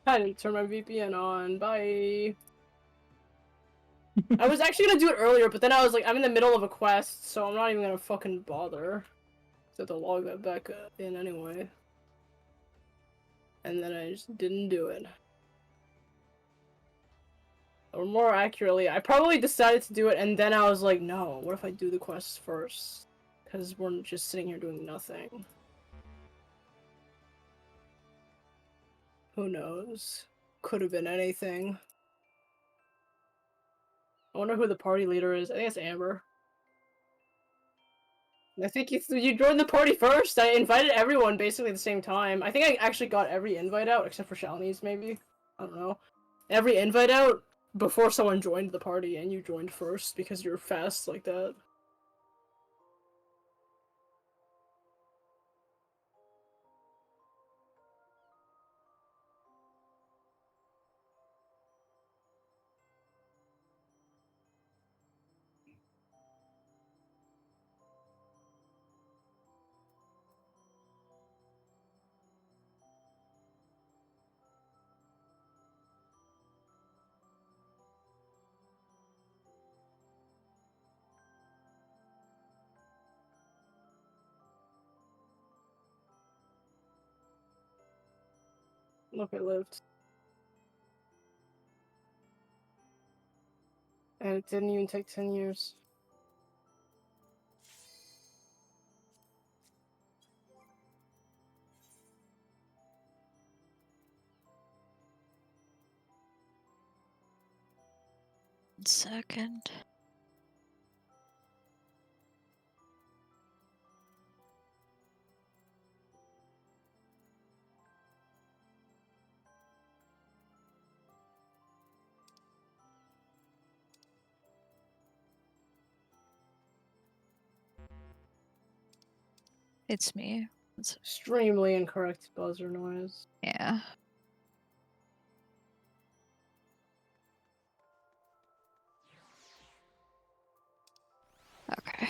I didn't turn my VPN on. Bye. I was actually gonna do it earlier, but then I was like, I'm in the middle of a quest, so I'm not even gonna fucking bother. So I have to log that back in anyway. And then I just didn't do it. Or more accurately, I probably decided to do it, and then I was like, no, what if I do the quests first? Because we're just sitting here doing nothing. Who knows? Could have been anything. I wonder who the party leader is. I think it's Amber. I think you joined the party first. I invited everyone basically at the same time. I think I actually got every invite out, except for Shalini's, maybe. I don't know. Every invite out before someone joined the party, and you joined first because you're fast like that. Look, I lived. And it didn't even take 10 years. Second. It's me. It's... Extremely incorrect buzzer noise. Yeah. Okay.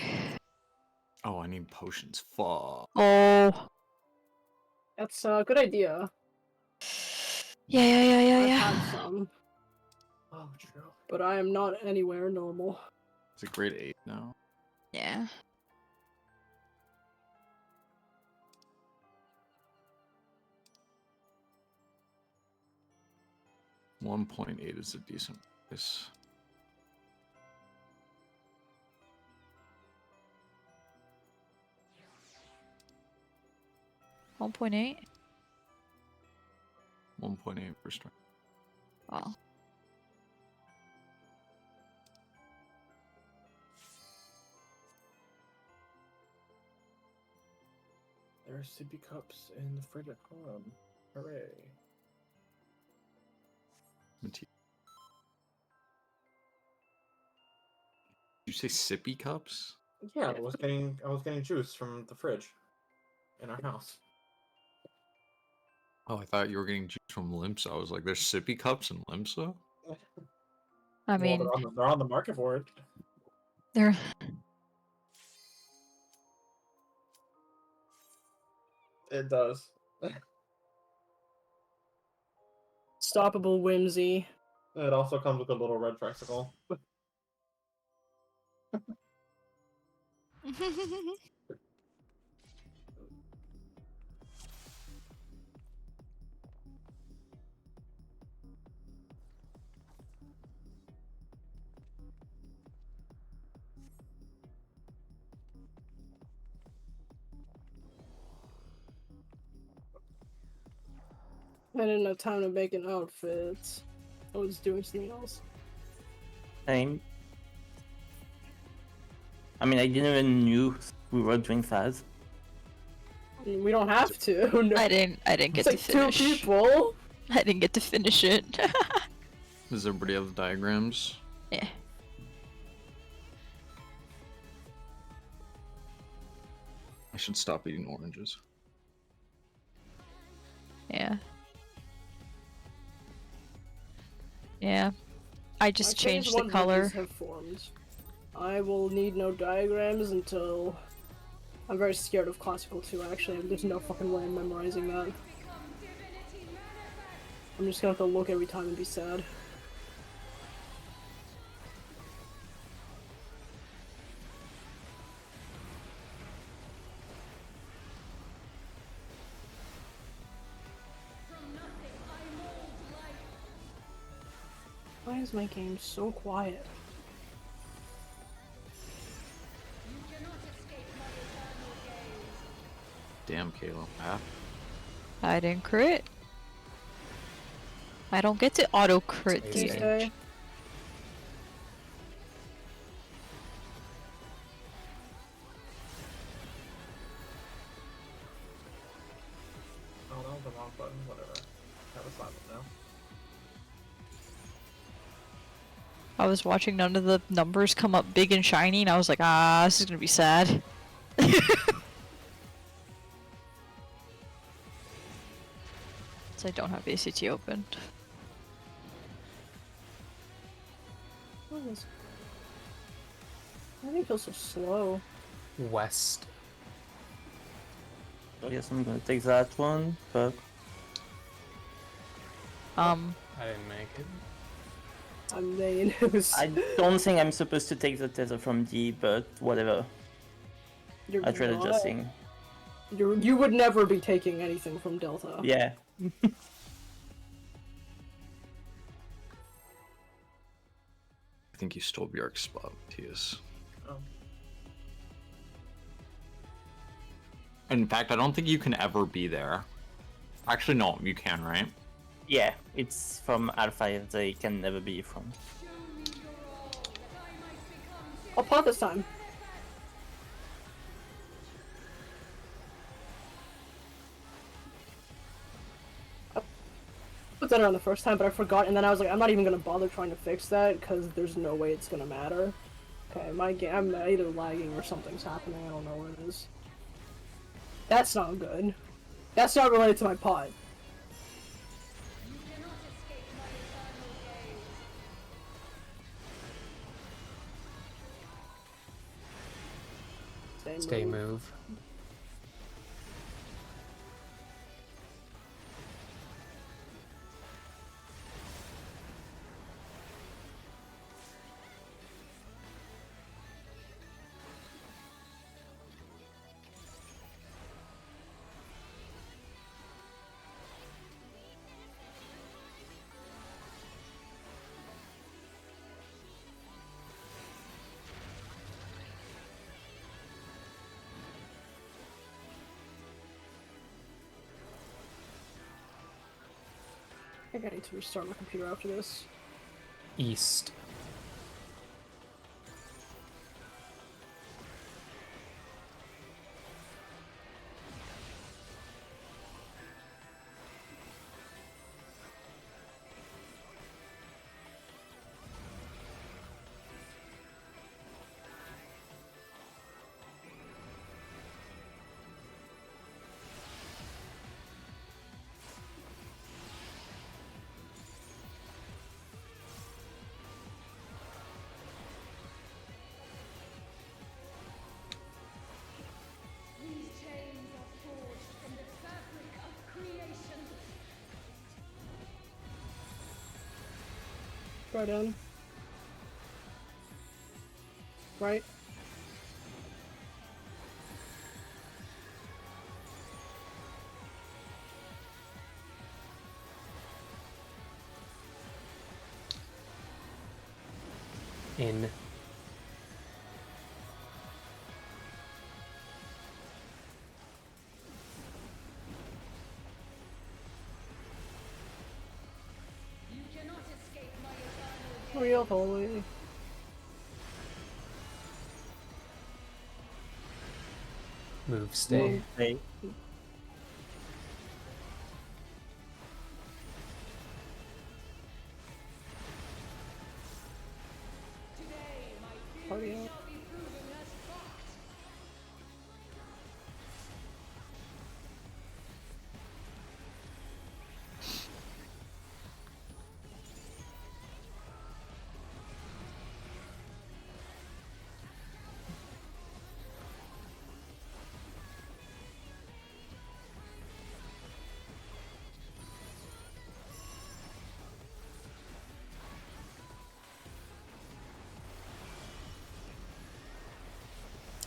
Oh, I need potions. Fuck. Oh. That's a good idea. Yeah. I have some. Oh, true. But I am not anywhere normal. Is it grade 8 now? Yeah. $1.8 is a decent price. $1.8. 1.8 per strike. Wow. There are sippy cups in the fridge at home. Hooray. Did you say sippy cups? Yeah, I was getting juice from the fridge in our house. Oh, I thought you were getting juice from Limsa. I was like, there's sippy cups in Limsa? I mean, well, they're on the market for it. they're... It does. Stoppable whimsy. It also comes with a little red tricycle. I didn't have time to make an outfit. I was doing something else. Same. I mean, I didn't even knew we were doing fast. We don't have to. No. I didn't get It's like to finish. 2 people. I didn't get to finish it. Does everybody have the diagrams? Yeah. I should stop eating oranges. Yeah. Yeah. I just Phase changed the 1 color. rivers have formed. I will need no diagrams until... I'm very scared of classical 2, actually. There's no fucking way I'm memorizing that. I'm just gonna have to look every time and be sad. Why is my game so quiet? Damn, Kayla. Ah. I didn't crit. I don't get to auto crit Stay these. safe. Tuesday. Oh, that was the wrong button. Whatever. That was slap now. I was watching none of the numbers come up big and shiny, and I was like, ah, this is gonna be sad. So I don't have ACT open. What is... Why do you feel so slow? West. I guess I'm gonna take that one, but I didn't make it. I mean, it was... I don't think I'm supposed to take the tether from D, but whatever. You're I tried not. adjusting. You would never be taking anything from Delta. Yeah. I think you stole Bjork's spot, Tias. Oh. In fact, I don't think you can ever be there. Actually, no, you can, right? Yeah, it's from Alpha, they can never be from. I'll pot this time. I put that on the first time, but I forgot, and then I was like, I'm not even gonna bother trying to fix that, because there's no way it's gonna matter. Okay, my game, I'm either lagging or something's happening, I don't know what it is. That's not good. That's not related to my pot. Stay move. I think I need to restart my computer after this. East. Right in. Right? In. Real holy. Move stay. Stay. party out.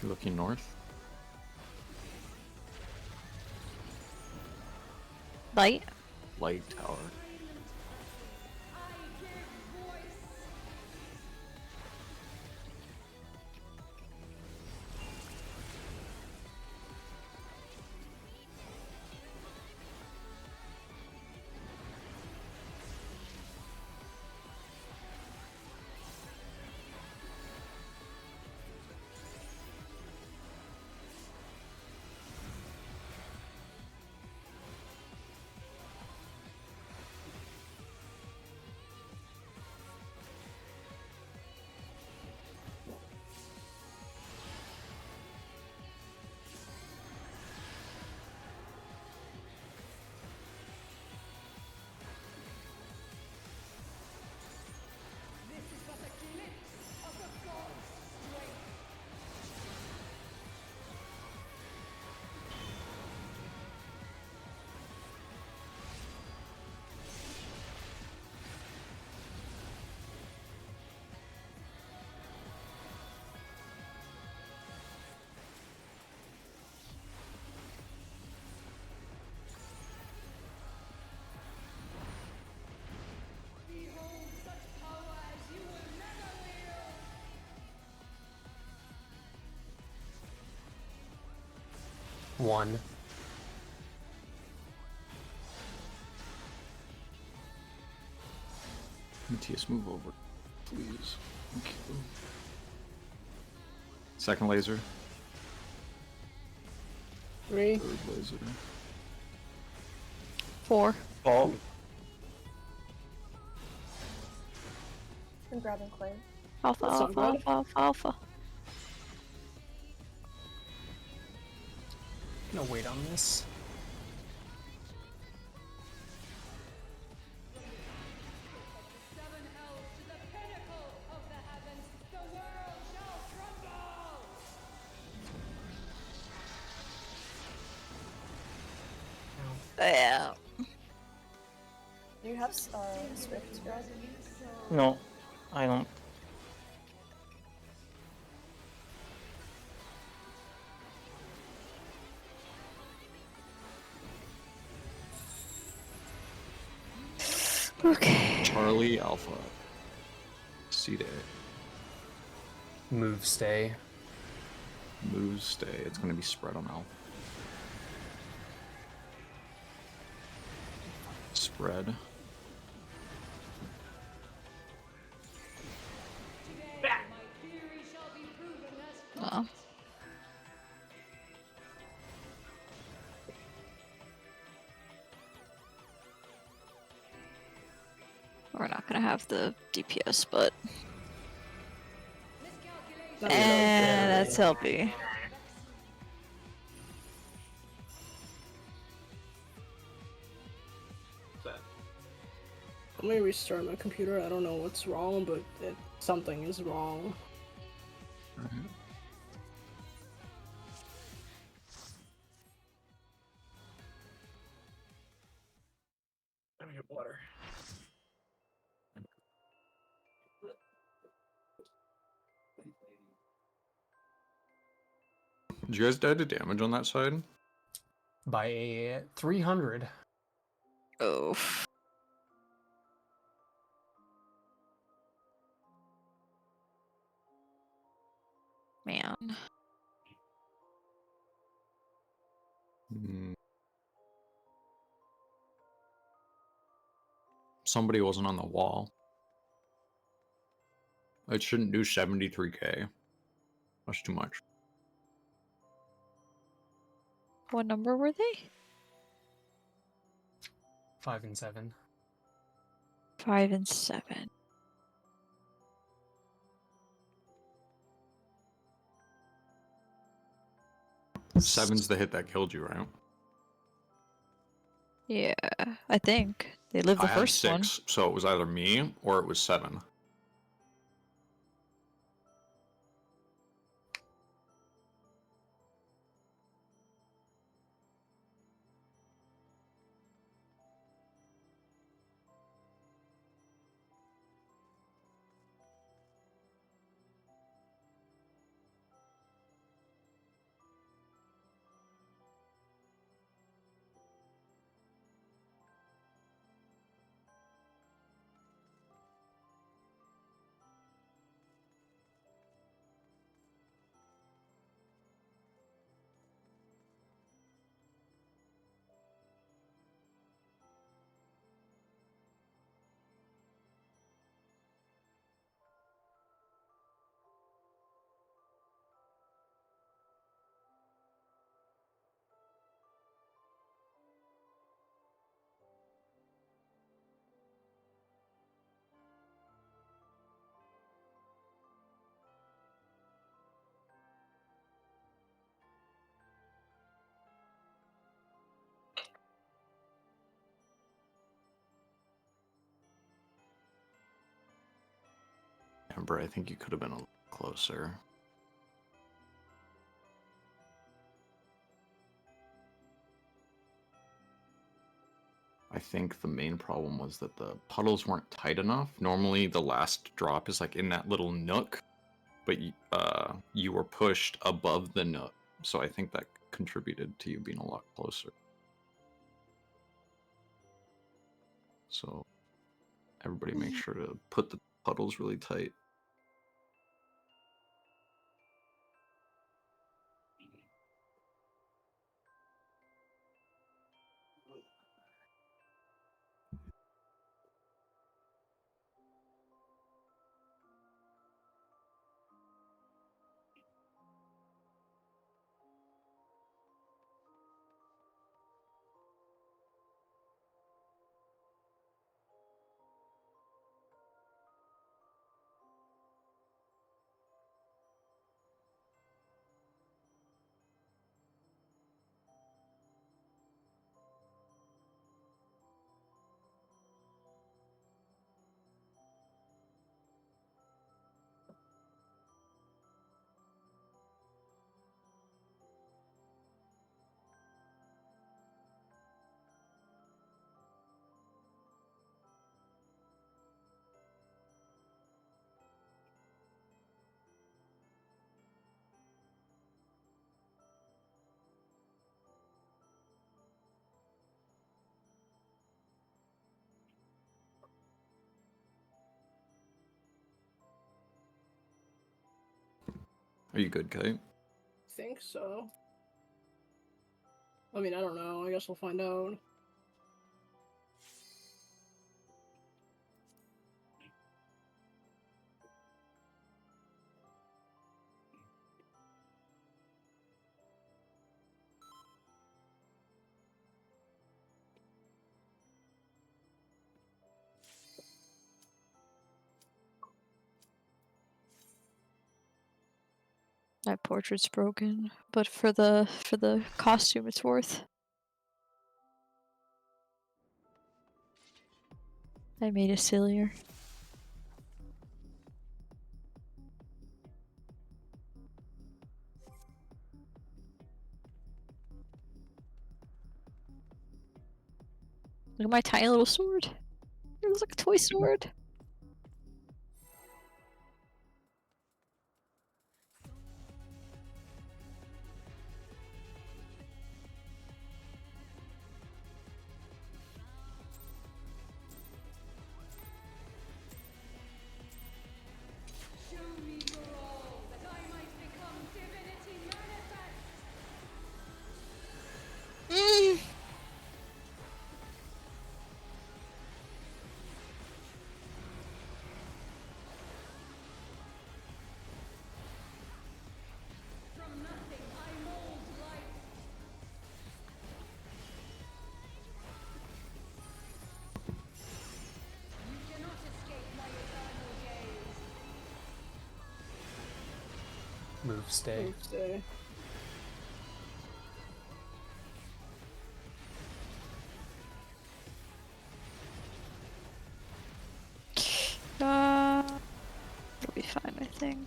Looking north. Light. Light tower. One. Matthias, move over, please. Thank you. Second laser. 3. Third laser. 4. Oh, I'm grabbing Clay. Alpha, That's alpha, not good. alpha, alpha, alpha. Gonna wait on this. Yeah. Do you have Swift grab? no, I don't. Okay. Charlie Alpha. Seed Move stay. A. Move stay. It's gonna be spread on Alpha. Spread. Oh. We're not gonna have the DPS, but that's LB. Let me restart my computer. I don't know what's wrong, but something is wrong. Let me get water. Did you guys die to damage on that side? By a 300. Oh. Man. Hmm. Somebody wasn't on the wall. It shouldn't do 73k. That's too much. What number were they? 5 and 7. 5 and 7. Seven's the hit that killed you, right? Yeah, I think. They lived I the had first one. 6, so it was either me or it was 7. Amber, I think you could have been a little closer. I think the main problem was that the puddles weren't tight enough. Normally the last drop is like in that little nook, but you were pushed above the nook. So I think that contributed to you being a lot closer. So everybody make sure to put the puddles really tight. Are you good, Kate? Think so. I mean, I don't know. I guess we'll find out. That portrait's broken, but for the costume, it's worth. I made it sillier. Look at my tiny little sword. It looks like a toy sword. Move, stay. Tuesday. something.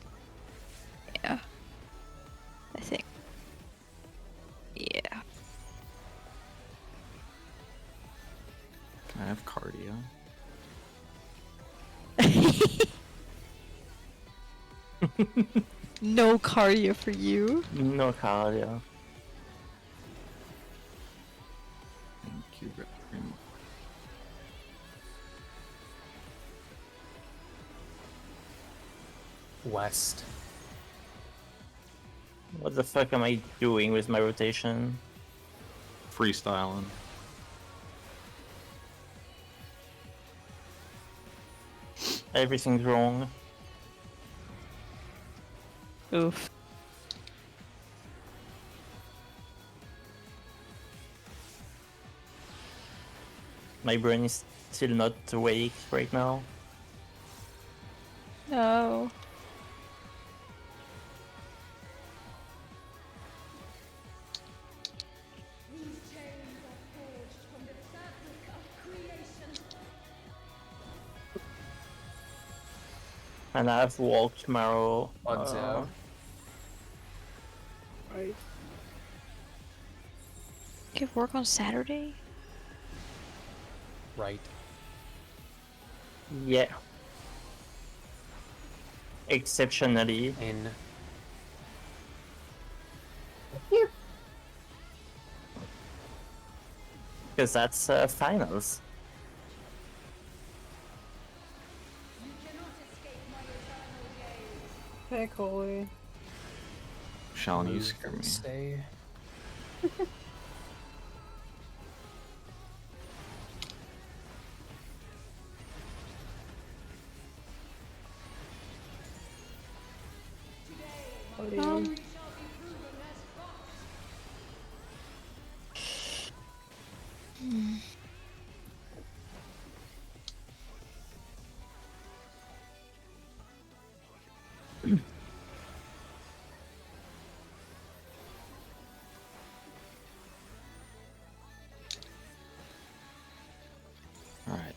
Yeah. I think. Yeah. Can I have cardio? No cardio for you. No cardio. Thank you very much. West. What the fuck am I doing with my rotation? Freestyling. Everything's wrong. Oof. My brain is still not awake right now. No. And I have walk tomorrow. Odds out. Right. You have work on Saturday? Right. Yeah. Exceptionally. In. Because that's finals. Hey, Coley. Shalon, you Move, scare me. Stay. Buddy. Alright.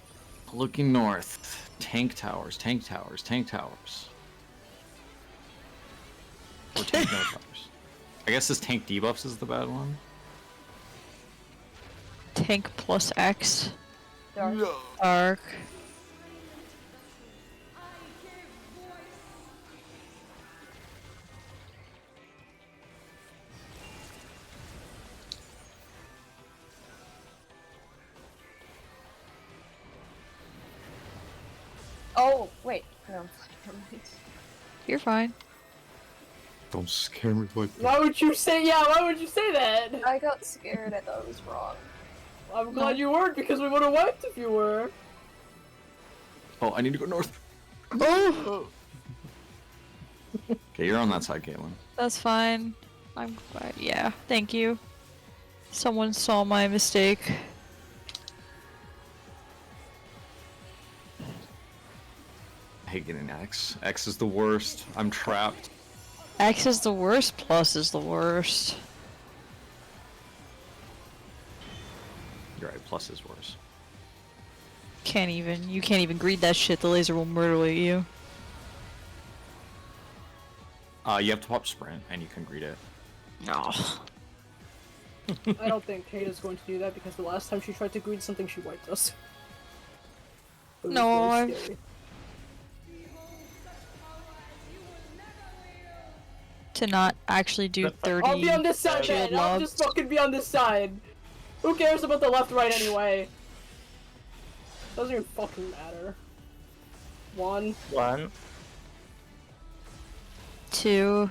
Looking north. Tank towers, tank towers, tank towers. Or tank no towers. I guess this tank debuffs is the bad one. Tank plus X. Dark. Arc. Oh, wait. No, never mind. You're fine. Don't scare me like that. Why would you say? Yeah, why would you say that? I got scared. I thought it was wrong. I'm glad you weren't because we would have wiped if you were. Oh, I need to go north. Oh! Okay, you're on that side, Caitlin. That's fine. Yeah, thank you. Someone saw my mistake. I hate getting X. X is the worst. I'm trapped. X is the worst, plus is the worst. You're right, plus is worse. You can't even greed that shit, the laser will murder you. You have to pop sprint, and you can greet it. No. I don't think Kate is going to do that because the last time she tried to greet something, she wiped us. It was No, very I've- scary. To not actually do 30. I'll be on this side shield then. I'll lobs. just fucking be on this side. Who cares about the left right anyway? Doesn't even fucking matter. 1. 1. 2.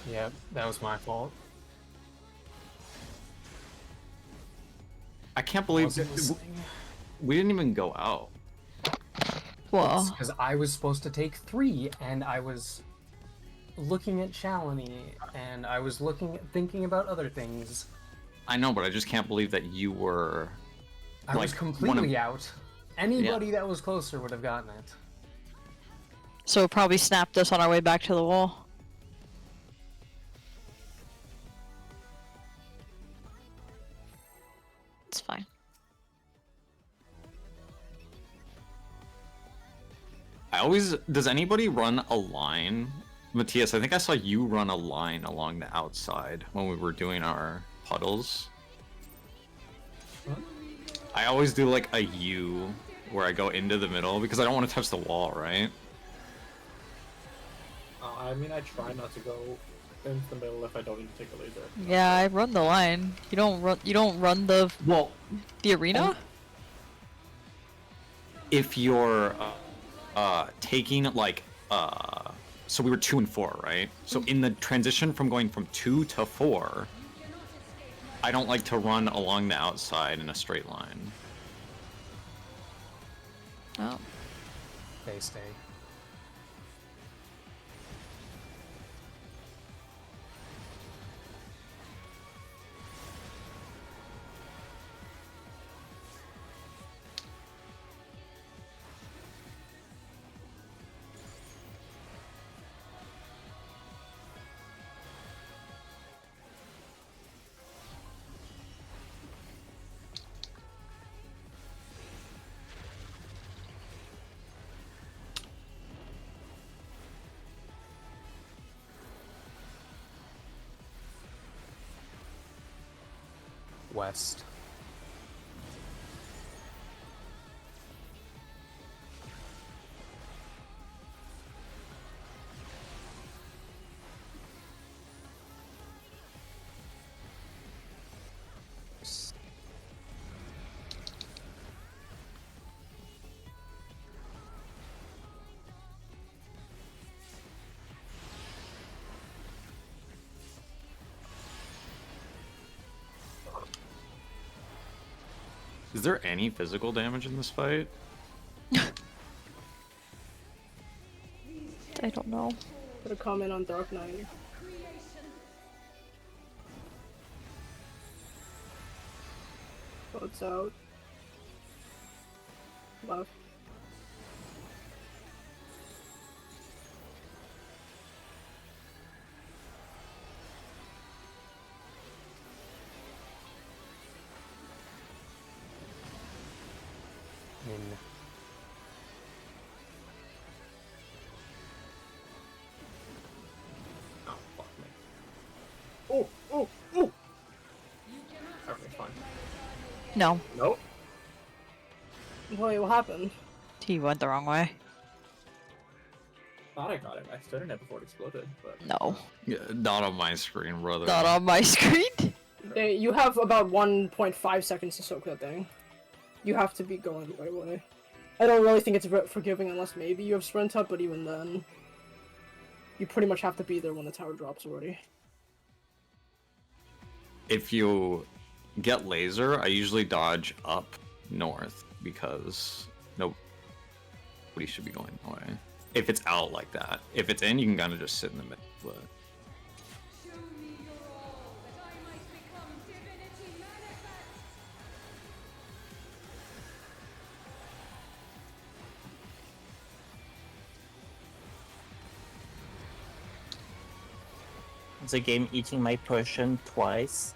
Yep, that was my fault. I can't believe Wasn't listening. we didn't even go out. Well, Because I was supposed to take 3, and I was looking at Shalony, and I was thinking about other things. I know, but I just can't believe that you were. I was Like, completely out. Anybody that was closer would have gotten it. so it probably snapped us on our way back to the wall. It's fine. Does anybody run a line? Matthias, I think I saw you run a line along the outside when we were doing our puddles. Huh? I always do like a U where I go into the middle because I don't want to touch the wall, right? I mean, I try not to go into the middle if I don't need to take a laser. Yeah, I run the line. You don't run. You don't run the Well, arena. if you're taking like so we were 2 and 4, right? So in the transition from going from 2 to 4, I don't like to run along the outside in a straight line. Oh. Stay. West. Is there any physical damage in this fight? I don't know. Put a comment on Dark Knight. Boats out. Left. In. Oh, fuck me. Oh! Everything's fine. No, Nope. Wait, what happened? he went the wrong way. Thought I got it. I stood in it before it exploded, but... No, Yeah, not on my screen, brother. not on my screen. You have about 1.5 seconds to soak that thing. You have to be going the right way. I don't really think it's forgiving unless maybe you have sprint up, but even then, you pretty much have to be there when the tower drops already. If you get laser, I usually dodge up north because nobody should be going that way. If it's out like that. If it's in, you can kind of just sit in the middle of it. The game eating my Persian twice.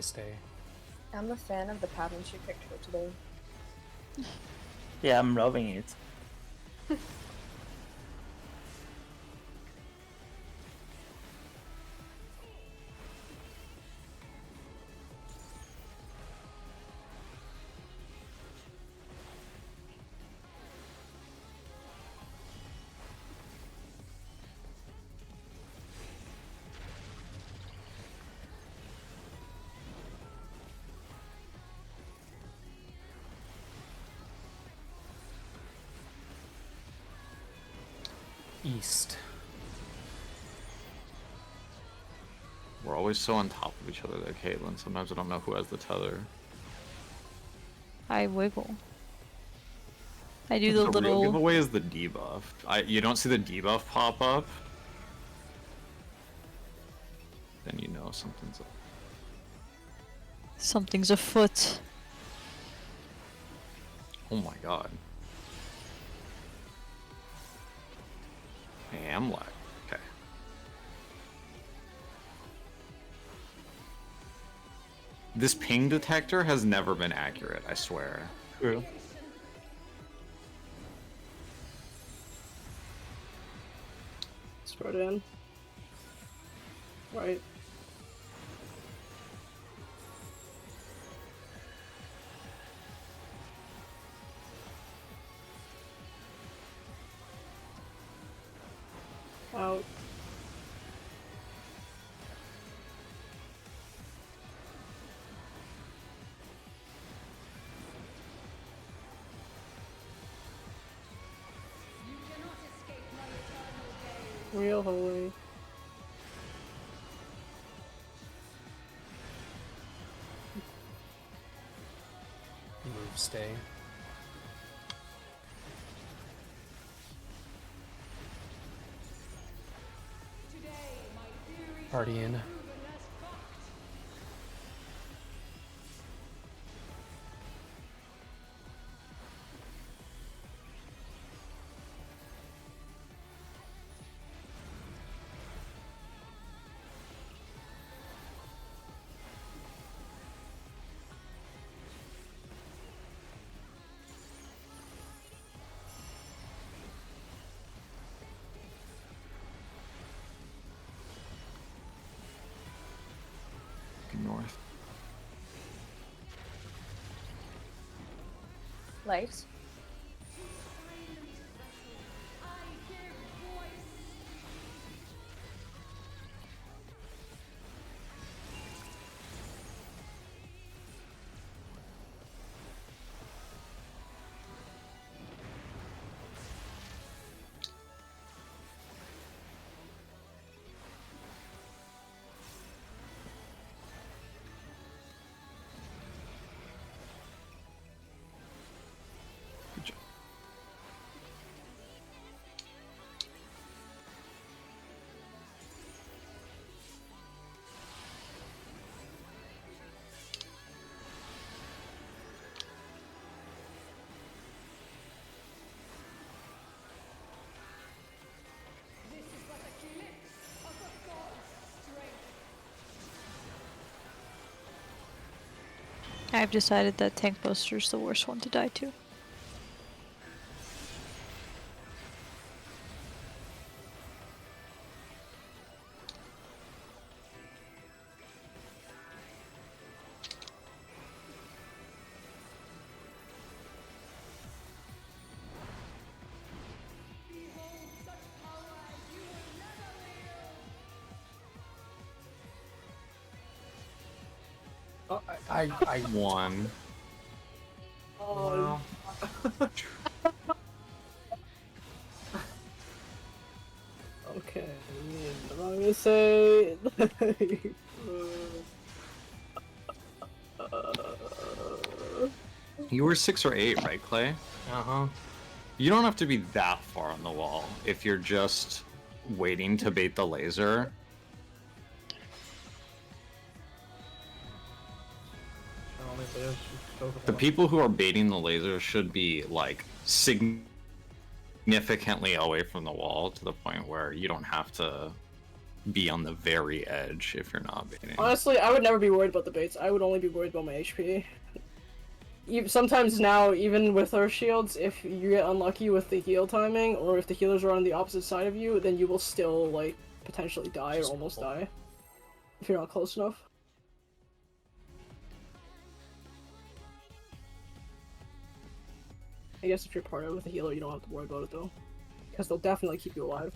Stay. I'm a fan of the pattern she picked for today. Yeah, I'm loving it. East. We're always so on top of each other there, Caitlin. Sometimes I don't know who has the tether. I wiggle. I do the real little. giveaway is the debuff. You don't see the debuff pop up, then you know something's up. Something's afoot. Oh my god. I am lag. Okay. This ping detector has never been accurate, I swear. True. Start in. Right. Out. Real holy. Move, stay. Party in. North. Light. Good job. I've decided that Tank Buster's the worst one to die to. I One. Oh, okay. I'm gonna say. You were 6 or 8, right, Clay? uh-huh. You don't have to be that far on the wall if you're just waiting to bait the laser. Only live, go to The people who are baiting the laser should be like significantly away from the wall to the point where you don't have to be on the very edge if you're not baiting. Honestly, I would never be worried about the baits. I would only be worried about my HP. Sometimes now, even with Earth Shields, if you get unlucky with the heal timing, or if the healers are on the opposite side of you, then you will still, like, potentially die or almost die. If you're not close enough. I guess if you're partnered with a healer, you don't have to worry about it, though. Because they'll definitely keep you alive.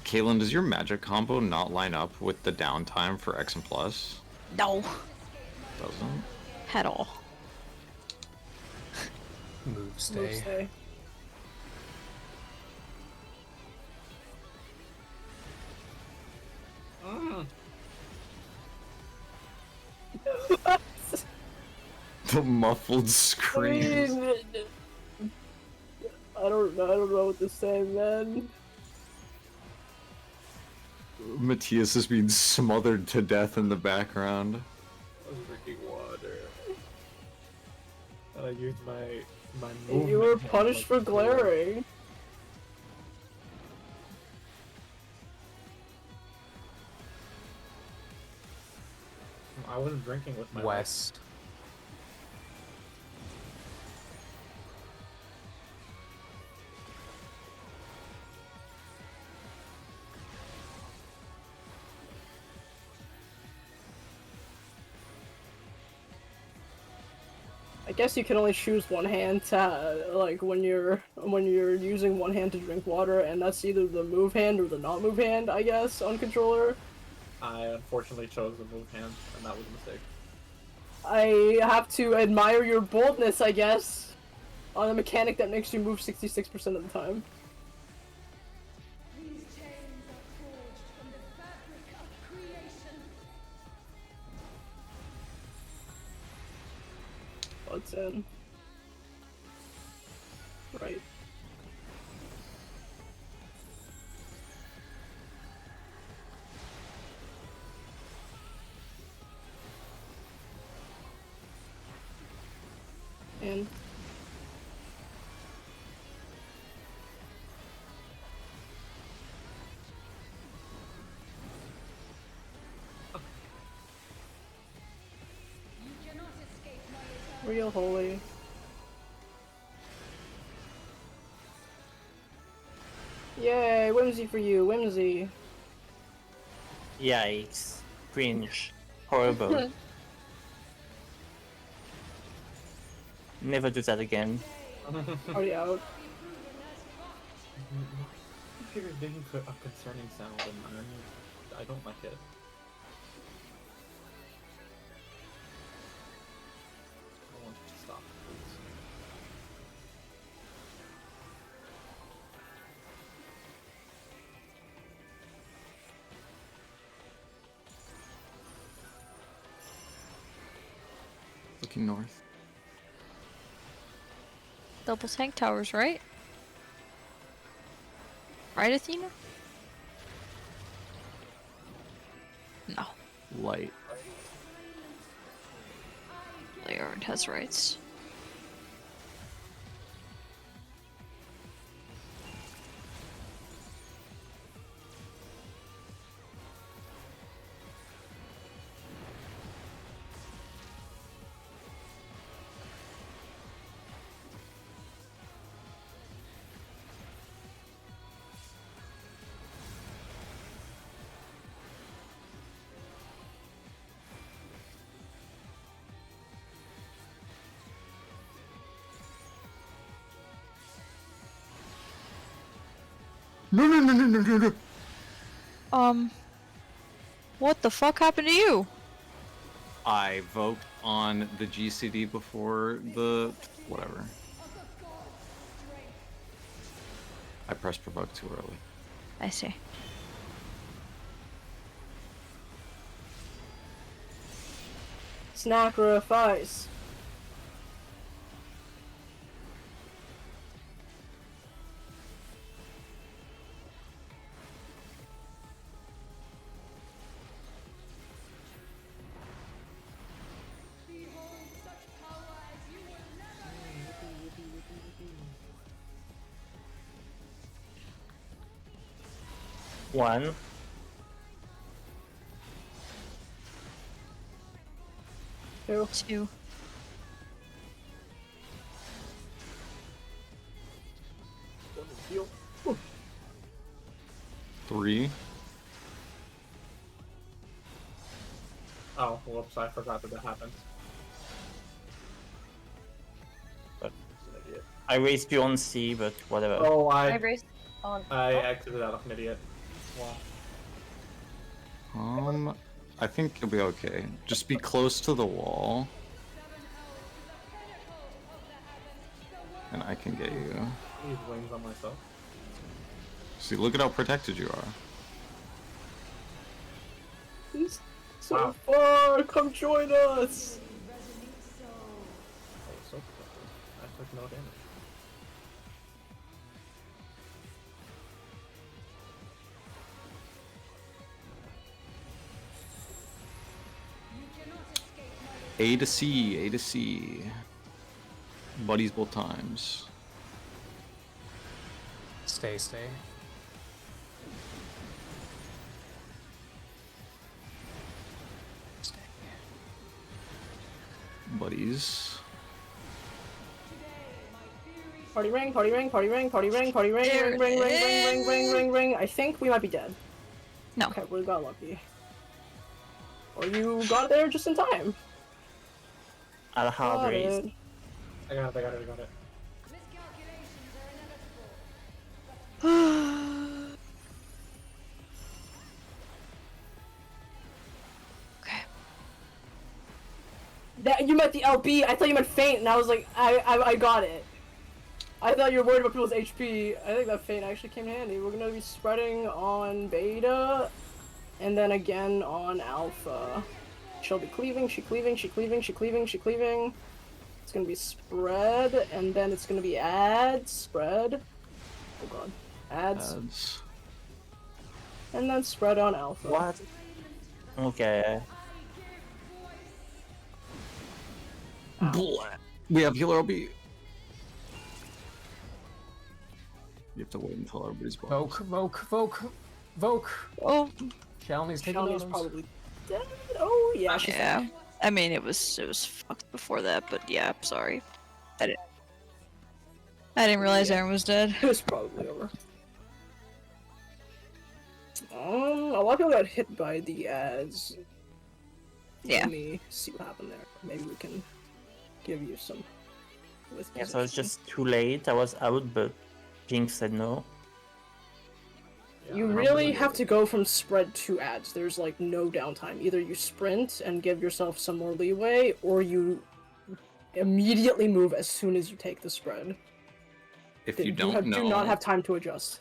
Caitlin, does your magic combo not line up with the downtime for X and Plus? No. Doesn't? At all. Move, stay. Move, stay. The muffled I screams. mean, I don't know what to say, man. Matthias is being smothered to death in the background. I was drinking water. And I used my movement. You were hand punished for like a sword. glaring. I wasn't drinking with my West. I guess you can only choose one hand to like when you're using one hand to drink water, and that's either the move hand or the not move hand, I guess, on controller. I unfortunately chose the move hand, and that was a mistake. I have to admire your boldness, I guess, on a mechanic that makes you move 66% of the time. These chains are forged from the fabric of creation. What's in? Right. And You cannot escape my eternal real holy. Yay, whimsy for you, whimsy. Yikes. Cringe. Horrible. Never do that again. Already out. If you're making a concerning sound, and I don't like it. I want you to stop, please. Looking north. Double tank towers, right? Right, Athena? No. Light. Leon has rights. No. What the fuck happened to you? I voked on the GCD before the whatever. I pressed provoke too early. I see. Sacrifice. behold such power as you will never One. Two. Three. Oh, whoops, I forgot that happened. But- An idiot. I raised you on C, but whatever. Oh, I I raised on. exited out of an idiot. Wow. I think you'll be okay. Just be close to the wall, and I can get you. Use wings on myself. See, look at how protected you are. so Wow. far! Come join us! That was so productive. I took no damage. A to C, A to C. Buddies both times. Stay. Buddies. Party ring, party ring, party ring, party ring, party ring, There ring, ring, it ring, ring, ring, ring, is. ring, ring. I think we might be dead. No. Okay, we got lucky. Or you got there just in time. At a hard Got race. it. I got it. Miscalculations are inevitable. Okay. That you meant the LB. I thought you meant faint, and I was like, I got it. I thought you were worried about people's HP. I think that feint actually came in handy. We're gonna be spreading on beta, and then again on alpha. She'll be cleaving, she cleaving. It's gonna be spread, and then it's gonna be add, spread. Oh god. Adds, Ads. and then spread on alpha. What? Okay. We have healer LB. You have to wait until everybody's blocked. Voke. Oh, Shalony's taking Shelly's notice. probably dead. Oh yeah, she's yeah. I mean, it was fucked before that, but yeah, I'm sorry. I didn't realize Yeah. Aaron was dead. It was probably over. A lot of people got hit by the ads. Yeah. Let me see what happened there. Maybe we can give you some. With Yeah, so it's position. just too late. I was out, but Pink said no. Yeah, You I don't really believe have it. to go from spread to ads. There's like no downtime. Either you sprint and give yourself some more leeway, or you immediately move as soon as you take the spread. If you don't know, do not have time to adjust.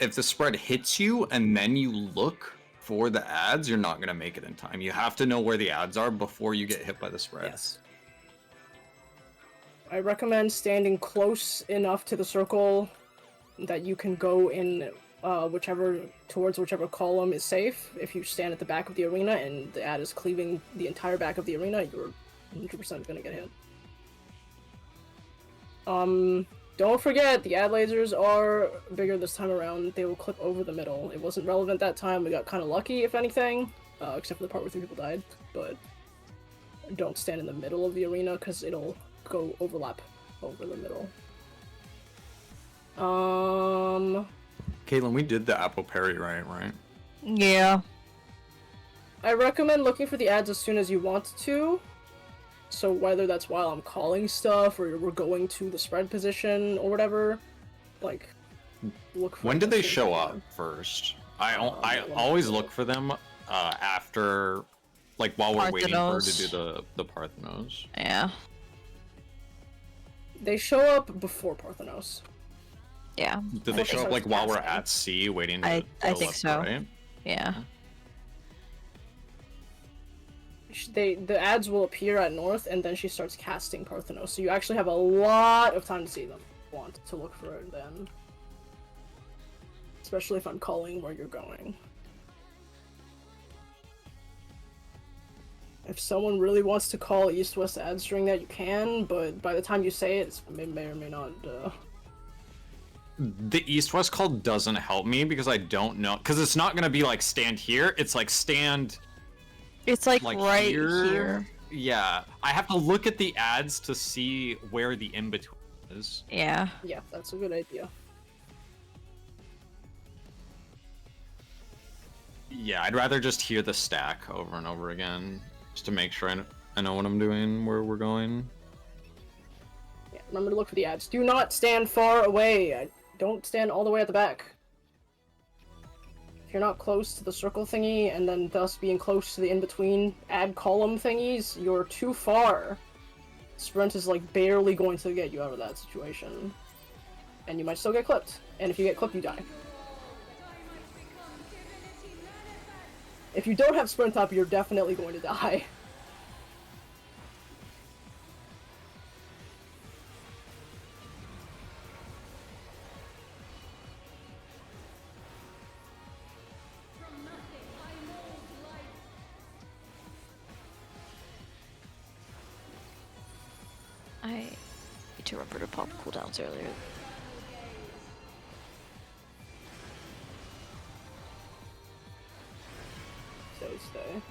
if the spread hits you and then you look for the ads, you're not gonna make it in time. You have to know where the ads are before you get hit by the spread. Yes. I recommend standing close enough to the circle that you can go in towards whichever column is safe. If you stand at the back of the arena and the ad is cleaving the entire back of the arena, you're 100% gonna get hit. Don't forget, the ad lasers are bigger this time around. They will clip over the middle. It wasn't relevant that time. We got kind of lucky, if anything, except for the part where 3 people died. But don't stand in the middle of the arena because it'll go overlap over the middle. Caitlin, we did the apple parry right? Yeah. I recommend looking for the ads as soon as you want to. So whether that's while I'm calling stuff or we're going to the spread position or whatever, like, look for When them did they as soon as show you up can. first? I let me always look. look for them after, like while we're waiting for her to Parthenos. do the Parthenos. Yeah. They show up before Parthenos. Yeah. Did they Okay, show so up like it's while we're casting. at C waiting to I go think left so. or right? Yeah. The ads will appear at north, and then she starts casting Parthenos. So you actually have a lot of time to see them. Want to look for it then, especially if I'm calling where you're going. If someone really wants to call east-west ads during that, you can. But by the time you say it, it may or may not. The east-west call doesn't help me because I don't know, because it's not gonna be like stand here. It's like stand It's like, like right here. here. Yeah, I have to look at the ads to see where the in-between is. Yeah. Yeah, that's a good idea. Yeah, I'd rather just hear the stack over and over again, just to make sure I know what I'm doing, where we're going. Yeah, remember to look for the ads. Do not stand far away. Don't stand all the way at the back. If you're not close to the circle thingy, and then thus being close to the in-between ad column thingies, you're too far. Sprint is like barely going to get you out of that situation. And you might still get clipped. And if you get clipped, you die. If you don't have sprint up, you're definitely going to die. From nothing, I mold life. I need to remember to pop cooldowns earlier. Stay.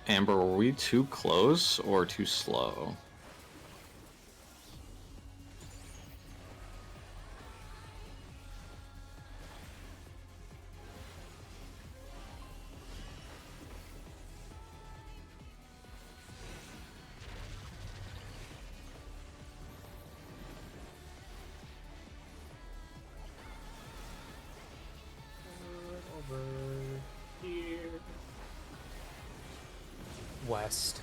Amber, were we too close or too slow? Over here. West.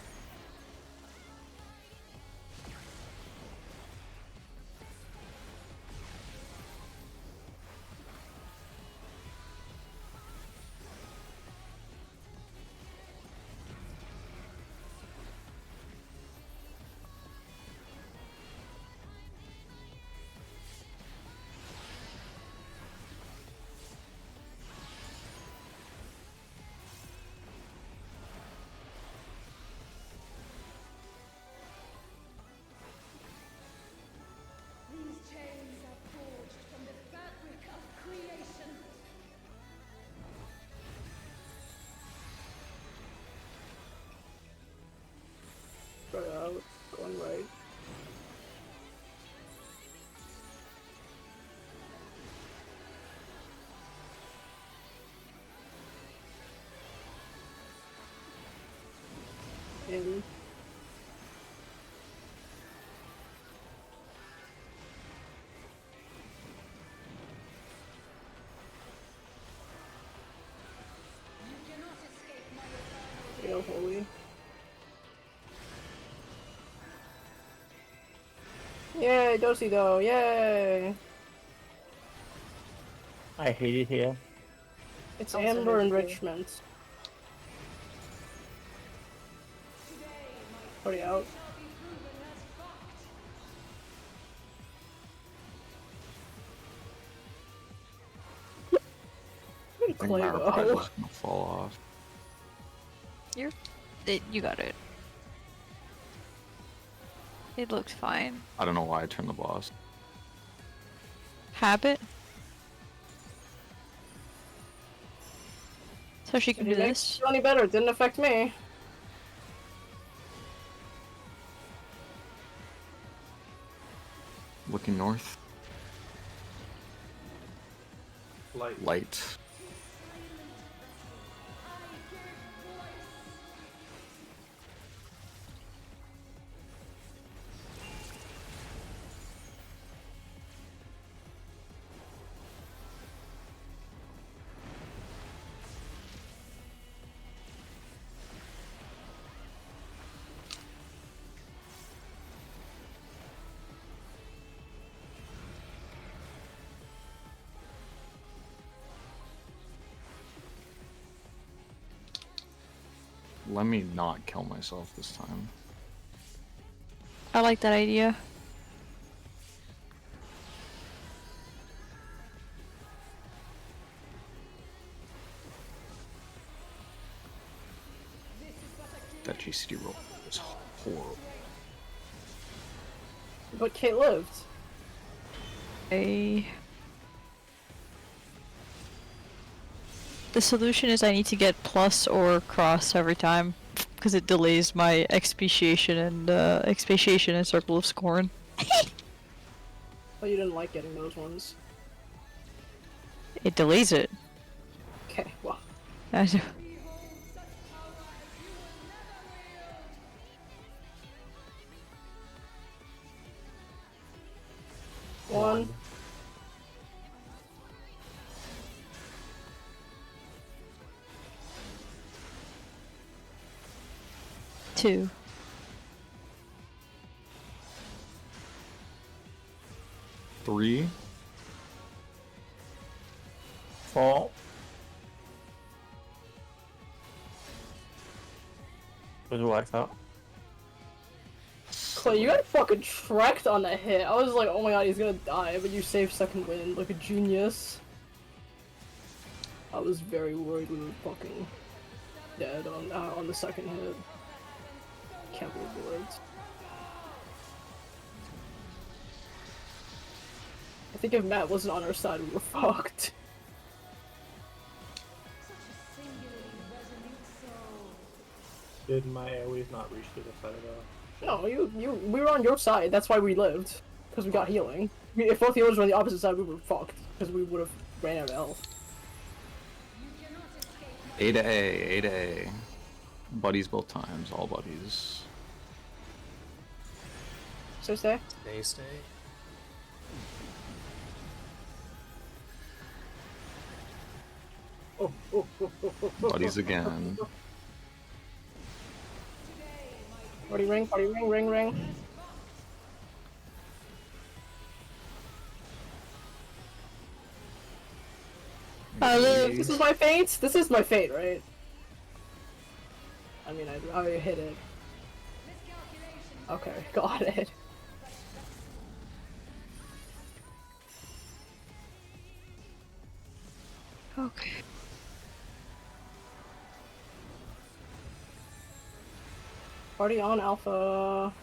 These chains are forged from the fabric of creation. Spread out, going right. In. You cannot escape my eternal Hail Holy. Yay, Dosido, yay! I hate it here. It's Also Amber hate you. enrichment. Party out. shall be proven as fucked. I think my reply Claybo. was gonna fall off. You got it. It looked fine. I don't know why I turned the boss. Habit. So she can If do it makes this. you feel any better, it didn't affect me. Looking north. Light. Light. Let me not kill myself this time. I like that idea. That GCD roll is horrible. But Kate lived. The solution is I need to get plus or cross every time, because it delays my expatiation and circle of scorn. Oh, you didn't like getting those ones. It delays it. Okay, well. I do- One. Two. 3. 4. Good work out. Clay, you got fucking trekked on that hit. I was like, oh my god, he's gonna die, but you saved second wind like a genius. I was very worried we were fucking dead on the second hit. Can't believe the words. I think if Matt wasn't on our side, we were fucked. Did my AoEs not reach to the side of the... No, we were on your side. That's why we lived, because we got healing. I mean, if both healers were on the opposite side, we were fucked, because we would have ran out of health. A to A, A to A. Buddies both times, all buddies. So stay. Stay. Buddies again. Party ring, ring. This is my fate? This is my fate, right? I mean, I hit it. Okay, got it. Okay. Party on Alpha.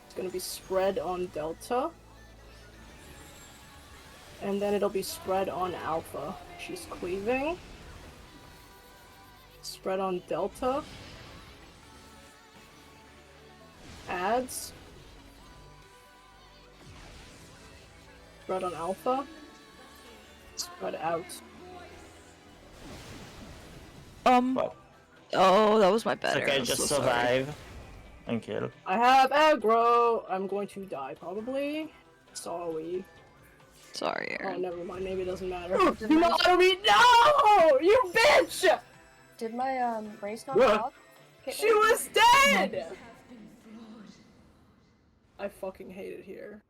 It's gonna be spread on Delta. And then it'll be spread on Alpha. She's cleaving. Spread on Delta. Adds. Spread on Alpha. Spread out. What? Oh, that was my It's bad. okay, arrow, just so sorry. survive. And kill. I have aggro. I'm going to die probably. Sorry. Sorry, Oh, Aaron. never mind. Maybe it doesn't matter. Did my- No! You bitch! Did my race not What? pop? She was dead! I fucking hate it here.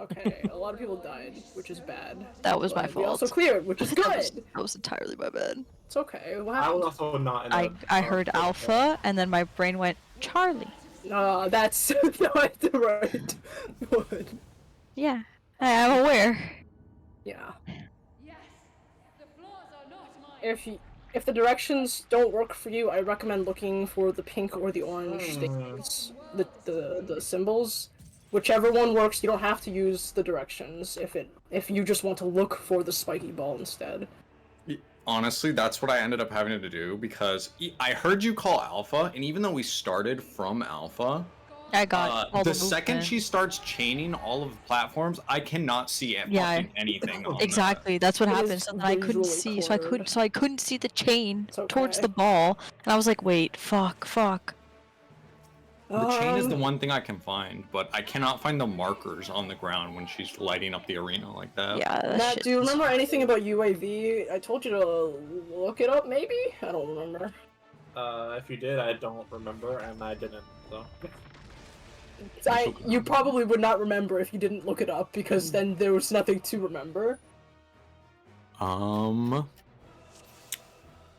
Okay, a lot of people died, which is bad. That was my But we fault. also cleared, which is good. That was entirely my bad. It's okay. What I was happened? also not in I heard Alpha, and then my brain went Charlie. That's not the right one. Yeah, I am aware. Yeah. Yes, the flaws are not mine. If the directions don't work for you, I recommend looking for the pink or the orange things, the symbols. Whichever one works, you don't have to use the directions if you just want to look for the spiky ball instead. Honestly, that's what I ended up having to do because I heard you call Alpha, and even though we started from Alpha, I got all the the second movement. she starts chaining all of the platforms, I cannot see Yeah. fucking anything. On Exactly, that's what It happened. is So then I couldn't visually see, blurred. so I couldn't see the chain It's towards okay. the ball, and I was like, wait, fuck. The chain is the one thing I can find, but I cannot find the markers on the ground when she's lighting up the arena like that. Yeah. That Matt, shit do you was- remember anything about UAV? I told you to look it up, maybe? I don't remember. If you did, I don't remember, and I didn't, so... You probably would not remember if you didn't look it up, because then there was nothing to remember. Do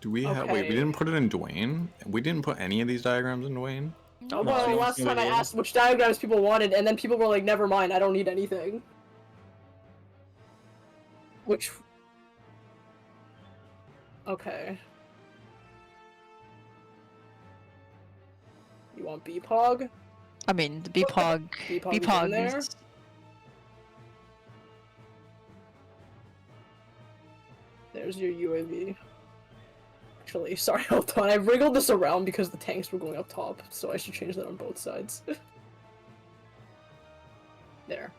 we have? Wait, Okay. we didn't put it in Dwayne. We didn't put any of these diagrams in Dwayne. Oh, No, well, I don't last think time I we did. asked which diagrams people wanted, and then people were like, never mind, I don't need anything. Which... Okay. You want BPOG? I mean, the BPOG. BPOG, in BPOG there? is. There's your UAV. Actually, sorry, hold on. I wriggled this around because the tanks were going up top, so I should change that on both sides. There.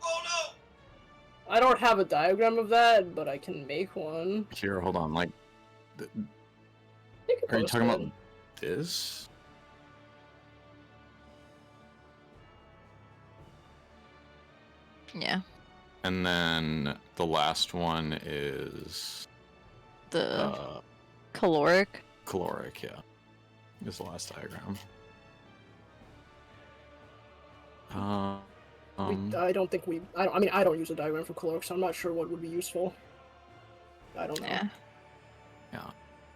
Oh no! I don't have a diagram of that, but I can make one. Here, hold on. Like, You can are you post talking it. about this? Yeah. And then the last one is The caloric. caloric. Yeah, is the last diagram. I don't think we. I mean, I don't use a diagram for caloric, so I'm not sure what would be useful. I don't know. Yeah. Yeah,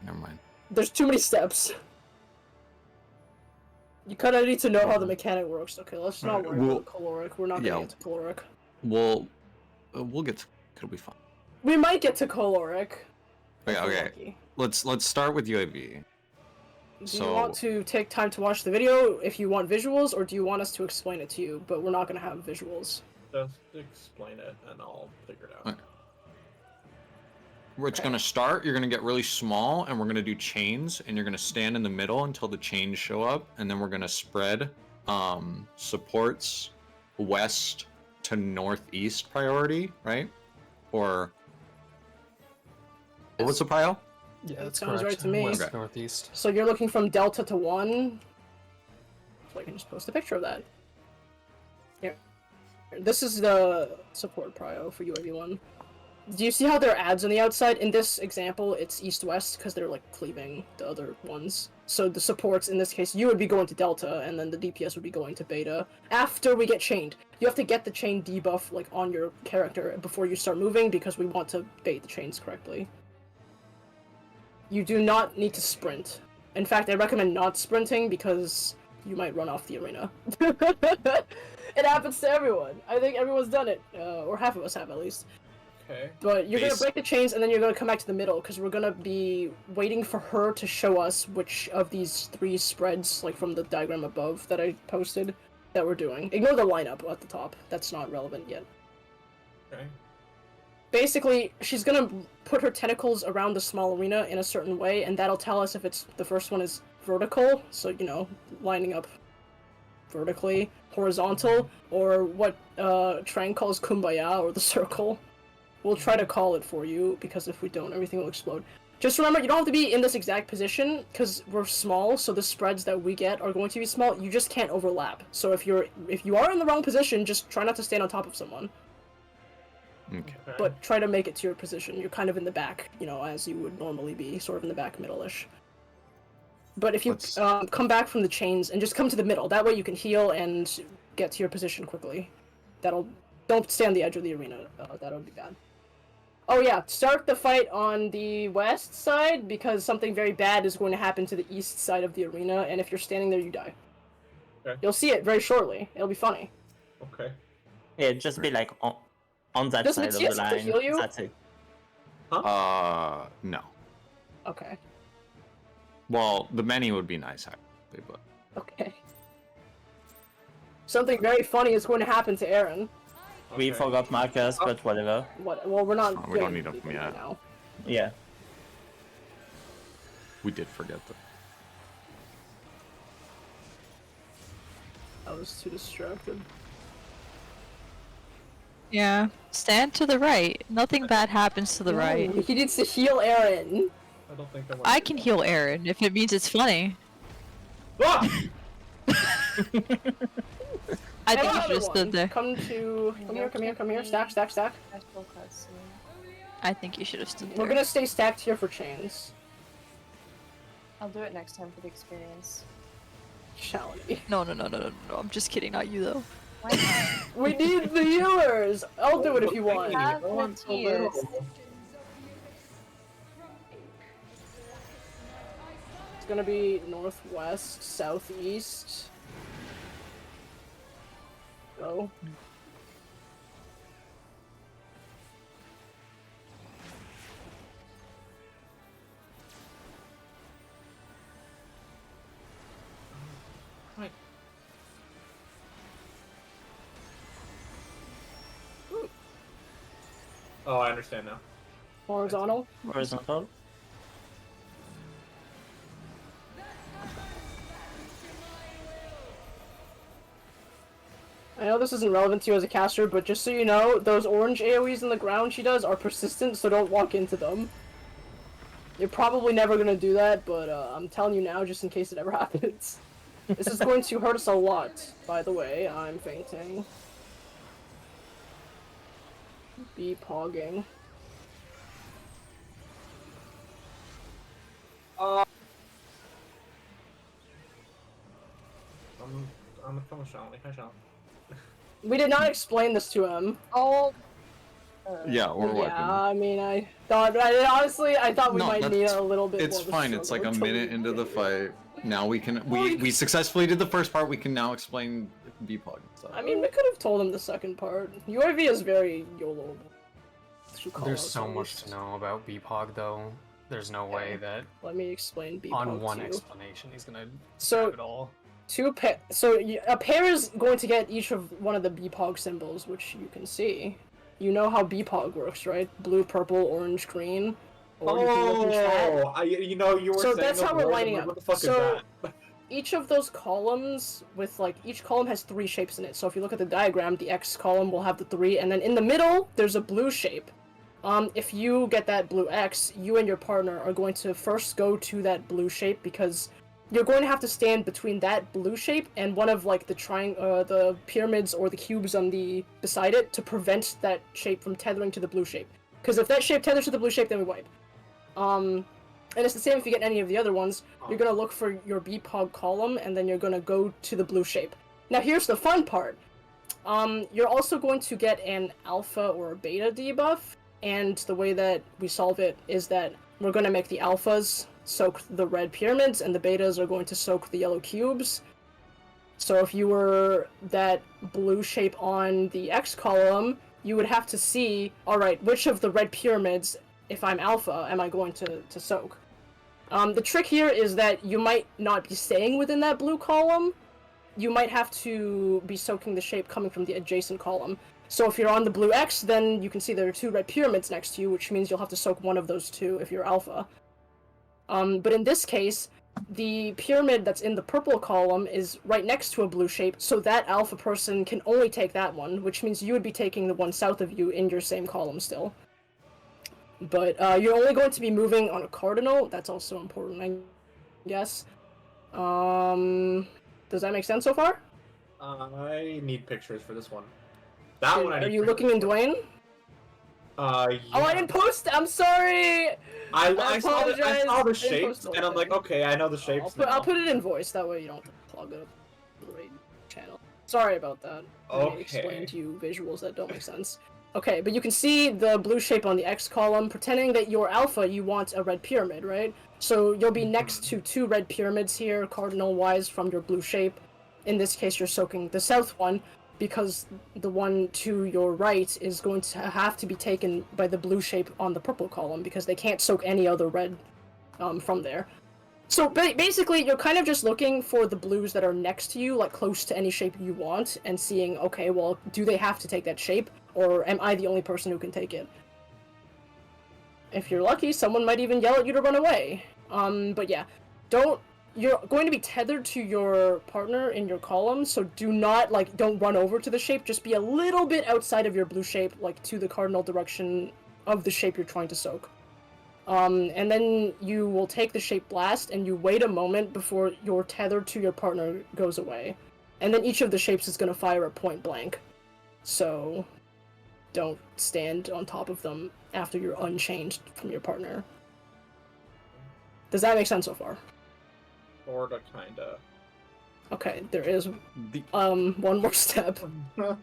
never mind. There's too many steps. You kind of need to know how the mechanic works. Okay, let's not Alright, worry about caloric. We're not gonna yeah. get to caloric. We'll get to, it'll be fine. We might get to caloric. Okay, if we're okay. lucky. Let's start with UAV. Do you want to take time to watch the video if you want visuals, or do you want us to explain it to you? But we're not gonna have visuals. Just explain it and I'll figure it out. Okay. It's gonna start, you're gonna get really small, and we're gonna do chains, and you're gonna stand in the middle until the chains show up, and then we're gonna spread supports west to northeast priority, right? Or what was the prio? Yeah, That that's sounds correct. right to me. West Okay. northeast. So you're looking from Delta to 1. So I can just post a picture of that. Here. This is the support prio for UAV1. Do you see how there are ads on the outside? In this example, it's east-west because they're like cleaving the other ones. So the supports, in this case, you would be going to Delta, and then the DPS would be going to Beta. After we get chained. You have to get the chain debuff like on your character before you start moving because we want to bait the chains correctly. You do not need to sprint. In fact, I recommend not sprinting because you might run off the arena. It happens to everyone. I think everyone's done it, or half of us have at least. Okay. But you're gonna break the chains and then you're gonna come back to the middle because we're gonna be waiting for her to show us which of these 3 spreads, like from the diagram above that I posted, that we're doing. Ignore the lineup at the top. That's not relevant yet. Okay. Basically, she's gonna put her tentacles around the small arena in a certain way, and that'll tell us if it's the first one is vertical, so you know, lining up vertically, horizontal, or what Trang calls kumbaya, or the circle. We'll try to call it for you, because if we don't, everything will explode. Just remember, you don't have to be in this exact position, because we're small, so the spreads that we get are going to be small. You just can't overlap. So if you are in the wrong position, just try not to stand on top of someone. Okay. But try to make it to your position. You're kind of in the back, you know, as you would normally be, sort of in the back middle-ish. But if you come back from the chains and just come to the middle, that way you can heal and get to your position quickly. Don't stay on the edge of the arena, that would be bad. Oh yeah, start the fight on the west side, because something very bad is going to happen to the east side of the arena, and if you're standing there, you die. Okay. You'll see it very shortly. It'll be funny. Okay. Yeah, just be like on that Does side of the Matthias have to line. heal you? That's it. No. Okay. Well, the many would be nice, actually, but... Okay. Something very funny is going to happen to Aaron. We Okay. forgot Marcus, but whatever. What? Well, we're not. We don't doing need him anything yet. right now. Yeah. We did forget that. I was too distracted. Yeah. Stand to the right. Nothing bad happens to the right. Ooh, he needs to heal Aaron. I don't think I want I to can do heal Aaron if it means it's funny. that. I think you Another should have stood one. there. Come here. Stack. Actual cutscene. I think you should have stood We're there. gonna stay stacked here for chains. I'll do it next time for the experience. Shalony. No. I'm just kidding. Not you though. Why not? We need the healers. I'll do it if you want. Have Go on, so Matthias. little. It's gonna be northwest, southeast. Go. Hi. Oh, I understand now. Horizontal. Horizontal. I know this isn't relevant to you as a caster, but just so you know, those orange AoEs in the ground she does are persistent, so don't walk into them. You're probably never gonna do that, but I'm telling you now just in case it ever happens. This is going to hurt us a lot, by the way. I'm fainting. Be pogging. I'm on the phone with Shalini. Hi, Shalini. We did not explain this to him. Oh. Yeah, or what? Yeah, I mean, I thought we No, might that's- need a little bit It's more of a fine. It's like a struggle minute to into the get fight. Now we can Well, we successfully did the first part. We can now explain BPOG and stuff. I mean, we could have told him the second part. UIV is very YOLO. There's so much to know about BPOG, though. There's no way that Let me explain BPOG on one to you. explanation he's gonna So- have it all. A pair is going to get each of one of the BPOG symbols, which you can see. You know how BPOG works, right? Blue, purple, orange, green. Or you can look in chat. You were So saying that's the how we're word, lining I'm up. like, What the fuck So- is that? Each of those columns with each column has 3 shapes in it. So if you look at the diagram, the X column will have the 3, and then in the middle there's a blue shape. If you get that blue X, you and your partner are going to first go to that blue shape because you're going to have to stand between that blue shape and one of the pyramids or the cubes on the beside it to prevent that shape from tethering to the blue shape. Because if that shape tethers to the blue shape, then we wipe. And it's the same if you get any of the other ones. You're gonna look for your BPOG column, and then you're gonna go to the blue shape. Now here's the fun part. You're also going to get an alpha or a beta debuff, and the way that we solve it is that we're gonna make the alphas soak the red pyramids, and the betas are going to soak the yellow cubes. So if you were that blue shape on the X column, you would have to see, alright, which of the red pyramids, if I'm alpha, am I going to soak? The trick here is that you might not be staying within that blue column. You might have to be soaking the shape coming from the adjacent column. So if you're on the blue X, then you can see there are 2 red pyramids next to you, which means you'll have to soak one of those 2 if you're alpha. But in this case, the pyramid that's in the purple column is right next to a blue shape, so that alpha person can only take that one, which means you would be taking the one south of you in your same column still. But you're only going to be moving on a cardinal. That's also important, I guess. Does that make sense so far? I need pictures for this one. That one I need Are you pictures looking in for. Dwayne? Yeah. Oh, I didn't post it! I'm sorry! I saw the apologize. shapes, and I'm like, okay, I know the shapes I'll now. put it in voice, that way you don't have to plug it up the right channel. Sorry about that. I may explain Okay. to you visuals that don't make sense. Okay, but you can see the blue shape on the X column. Pretending that you're alpha, you want a red pyramid, right? So you'll be next to 2 red pyramids here, cardinal-wise, from your blue shape. In this case, you're soaking the south one, because the one to your right is going to have to be taken by the blue shape on the purple column, because they can't soak any other red from there. So basically, you're kind of just looking for the blues that are next to you, like close to any shape you want, and seeing, okay, well, do they have to take that shape, or am I the only person who can take it? If you're lucky, someone might even yell at you to run away. But yeah, you're going to be tethered to your partner in your column, so don't run over to the shape, just be a little bit outside of your blue shape, like to the cardinal direction of the shape you're trying to soak. And then you will take the shape blast, and you wait a moment before your tether to your partner goes away. And then each of the shapes is going to fire a point blank. So, don't stand on top of them after you're unchanged from your partner. Does that make sense so far? Sorta, kinda. Okay, there is The, one more step.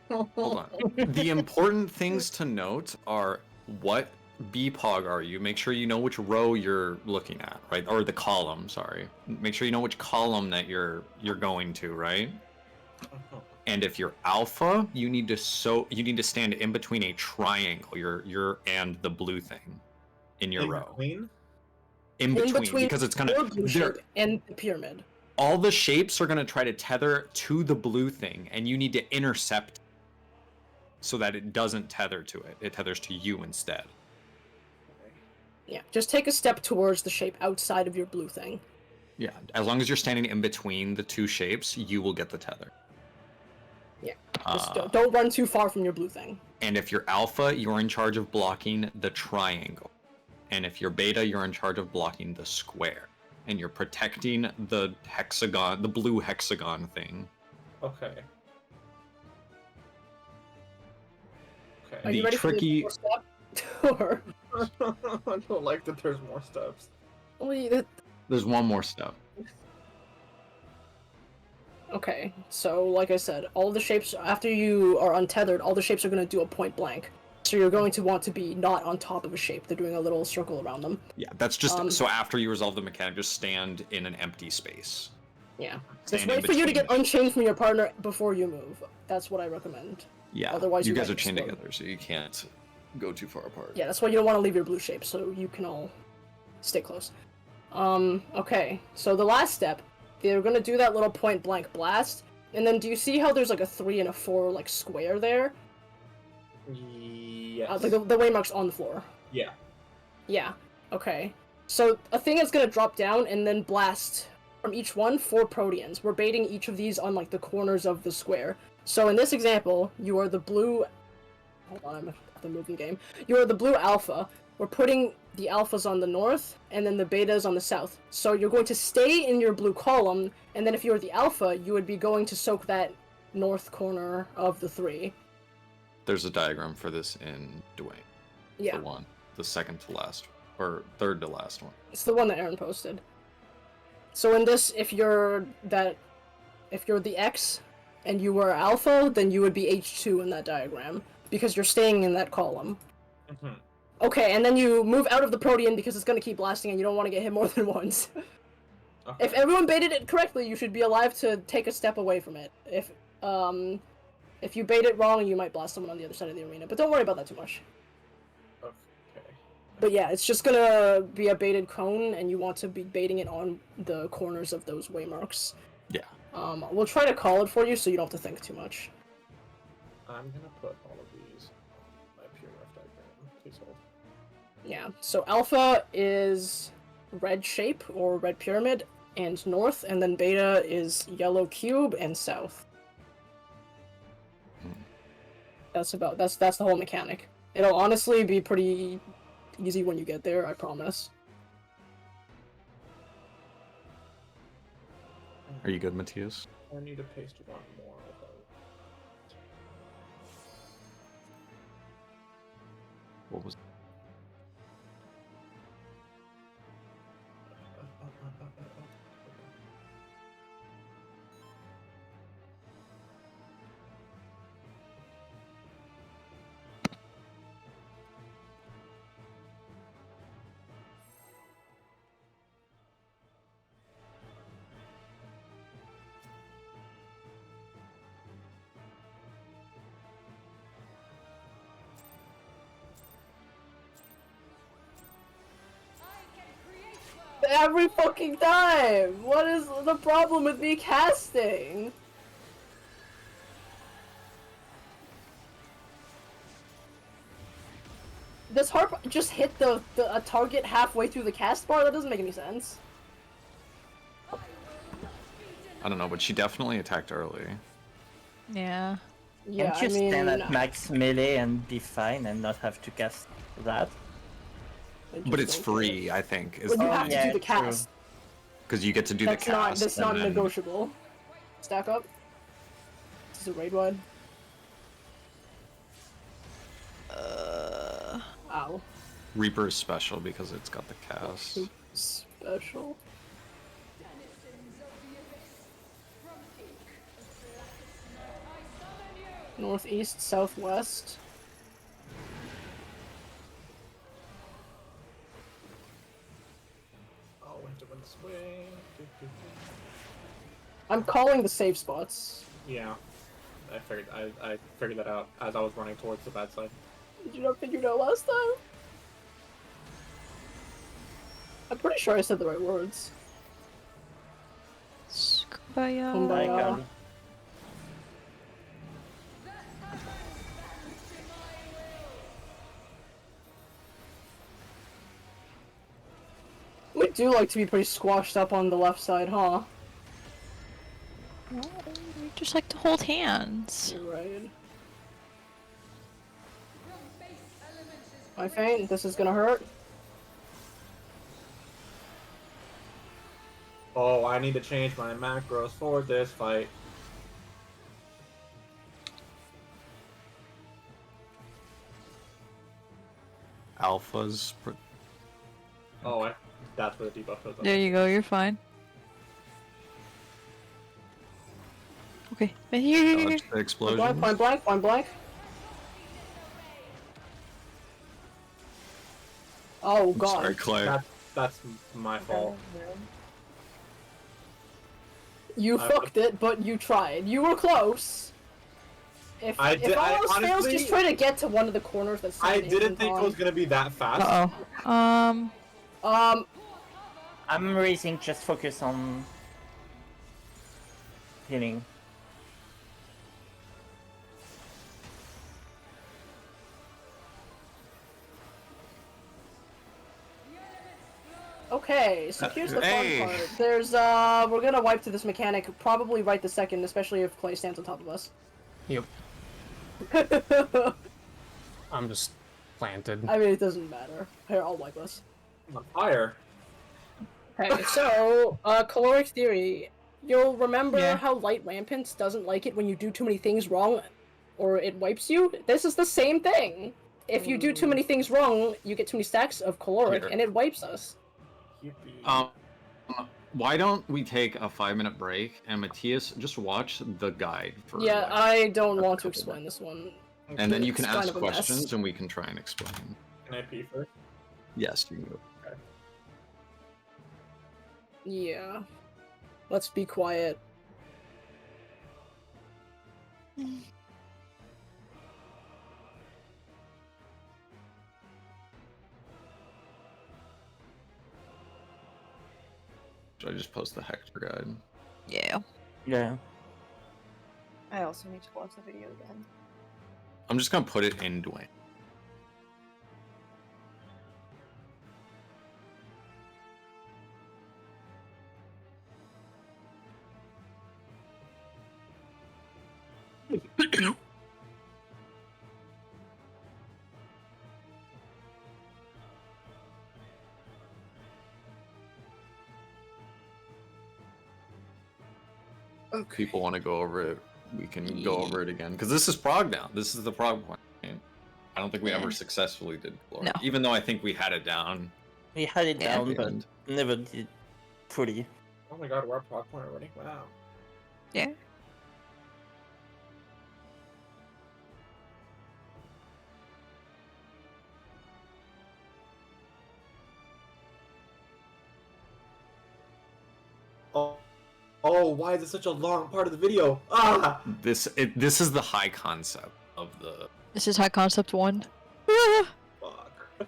hold on. The important things to note are what BPOG are you? Make sure you know which row you're looking at, right? Or the column, sorry. Make sure you know which column that you're going to, right? And if you're alpha, you need to stand in between a triangle, you're and the blue thing in your row. In between, because it's gonna your blue shape and the pyramid. all the shapes are gonna try to tether to the blue thing, and you need to intercept so that it doesn't tether to it. It tethers to you instead. Yeah, just take a step towards the shape outside of your blue thing. Yeah, as long as you're standing in between the 2 shapes, you will get the tether. Yeah, just don't run too far from your blue thing. And if you're alpha, you're in charge of blocking the triangle. And if you're beta, you're in charge of blocking the square. And you're protecting the hexagon, the blue hexagon thing. Okay. Are Okay. you ready for the fourth step? Or... I don't like that there's more steps. Well, There's one more step. Okay, so like I said, all the shapes, after you are untethered, all the shapes are going to do a point blank. So you're going to want to be not on top of a shape. They're doing a little circle around them. Yeah, that's just so after you resolve the mechanic, just stand in an empty space. Yeah. Just Stand in wait for you to between get the- unchained from your partner before you move. That's what I recommend. Yeah, Otherwise you you guys might are chained explode. together, so you can't go too far apart. Yeah, that's why you don't want to leave your blue shape, so you can all stay close. Okay, so the last step, they're gonna do that little point blank blast, and then do you see how there's like a 3 and a 4 like square there? Yes. Like the waymarks on the floor. Yeah. Yeah. Okay. So a thing is gonna drop down and then blast from each one 4 proteans. We're baiting each of these on like the corners of the square. So in this example, you are the blue. Hold on, I'm at the moving game. You are the blue alpha. We're putting the alphas on the north, and then the betas on the south. So you're going to stay in your blue column, and then if you were the alpha, you would be going to soak that north corner of the 3. There's a diagram for this in Dwayne. Yeah, The second to last, or third to last one. it's the one that Aaron posted. So in this, if you're the X, and you were alpha, then you would be H2 in that diagram, because you're staying in that column. Mhm. Okay, and then you move out of the protean because it's gonna keep blasting and you don't want to get hit more than once. Okay. If everyone baited it correctly, you should be alive to take a step away from it. If you bait it wrong, you might blast someone on the other side of the arena, but don't worry about that too much. Okay. But yeah, it's just gonna be a baited cone, and you want to be baiting it on the corners of those waymarks. Yeah. We'll try to call it for you so you don't have to think too much. I'm gonna put all of these on my pure rough diagram. Please hold. Yeah, so alpha is red shape, or red pyramid, and north, and then beta is yellow cube and south. That's the whole mechanic. It'll honestly be pretty easy when you get there, I promise. Are you good, Matthias? I need to paste one more of those. What was? Every fucking time! What is the problem with me casting? Does Harp just hit a target halfway through the cast bar? That doesn't make any sense. I don't know, but she definitely attacked early. Yeah. Yeah, Can't you stand at max melee and be fine and not have to cast that? But it's free, I think, is But you Oh, have to yeah, do the true. cast. because you get to do That's the cast. that's and not then- negotiable. Stack up. This is a raid wide. Ow. Reaper is special because it's got the cast. Special. Northeast, southwest. Oh, into one swing. I'm calling the safe spots. Yeah. I figured that out as I was running towards the bad side. Did you not figure it out last time? I'm pretty sure I said the right words. Kumbaya. Kumbaya. My God. We do like to be pretty squashed up on the left side, huh? We just like to hold hands. You're right. I faint. This is gonna hurt. Oh, I need to change my macros for this fight. Alphas. Oh, that's where the debuff goes up. There you go, you're fine. Okay. Here. Dodge the Point blank, explosion. point blank, point blank. Oh god. Sorry, Clay. That's my fault. You I- fucked it, but you tried. You were close. If I if did- I all else fails, honestly- just try to get to one of the corners that's. I didn't think it was gonna be that fast. Uh-oh. I'm raising, just focus on healing. Okay, so here's the Hey. fun part. There's we're gonna wipe to this mechanic probably right the second, especially if Clay stands on top of us. Yep. I'm just planted. I mean, it doesn't matter. Here, I'll wipe us. I'm on fire. Okay, so, caloric theory. You'll remember Yeah. how Light Rampant doesn't like it when you do too many things wrong, or it wipes you? This is the same thing. If you do too many things wrong, you get too many stacks of caloric, Here. and it wipes us. Why don't we take a 5-minute break and Matthias just watch the guide for Yeah, like, I don't a want to couple explain this one. and then you can it's kind ask of a mess. questions and we can try and explain. Can I pee first? Yes, you can go. Yeah. Let's be quiet. Should I just post the Hector guide? Yeah. Yeah. I also need to watch the video again. I'm just gonna put it in Dwayne. People want to go over it, we can go over it again. Because this is Prague now. This is the Prague point. I don't think we ever successfully did Glory. No. Even though I think we had it down. We had it Yeah. down, but And never did fully. Oh my god, we're at Prague Point already? Wow. Yeah. Oh, why is it such a long part of the video? Ah! this is the high concept of the. This is high concept 1. Fuck.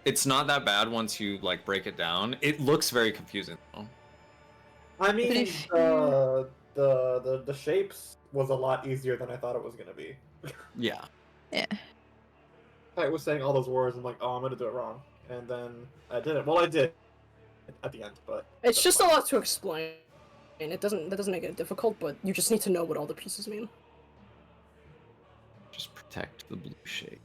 It's not that bad once you like break it down. It looks very confusing though. I mean, But if- the shapes was a lot easier than I thought it was gonna be. Yeah. I was saying all those words, I'm like, oh, I'm gonna do it wrong. And then I did it. Well, I did at the end, but... It's that's just a fine. lot to explain. That doesn't make it difficult, but you just need to know what all the pieces mean. Just protect the blue shape.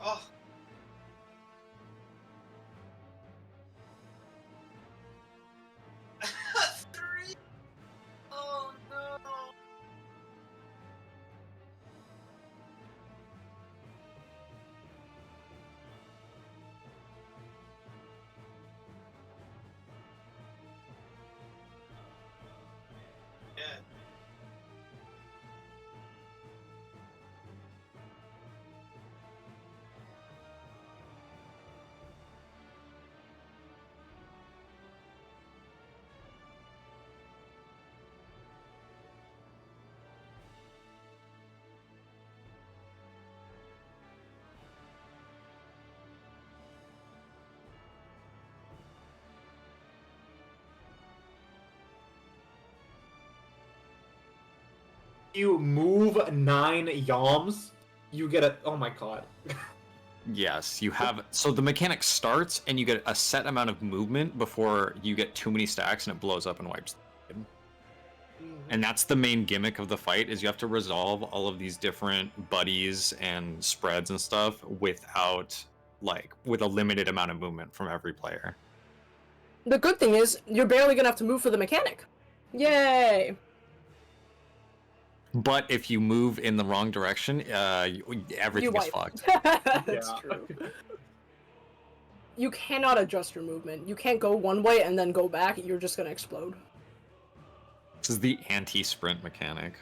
Oh. Three. Oh no. Yeah. You move 9 yalms, you get a... Oh my god. Yes, you have. So the mechanic starts, and you get a set amount of movement before you get too many stacks, and it blows up and wipes. And that's the main gimmick of the fight: is you have to resolve all of these different buddies and spreads and stuff without, with a limited amount of movement from every player. The good thing is, you're barely gonna have to move for the mechanic. Yay! But if you move in the wrong direction, everything is fucked. That's true. You cannot adjust your movement. You can't go one way and then go back. You're just gonna explode. This is the anti-sprint mechanic.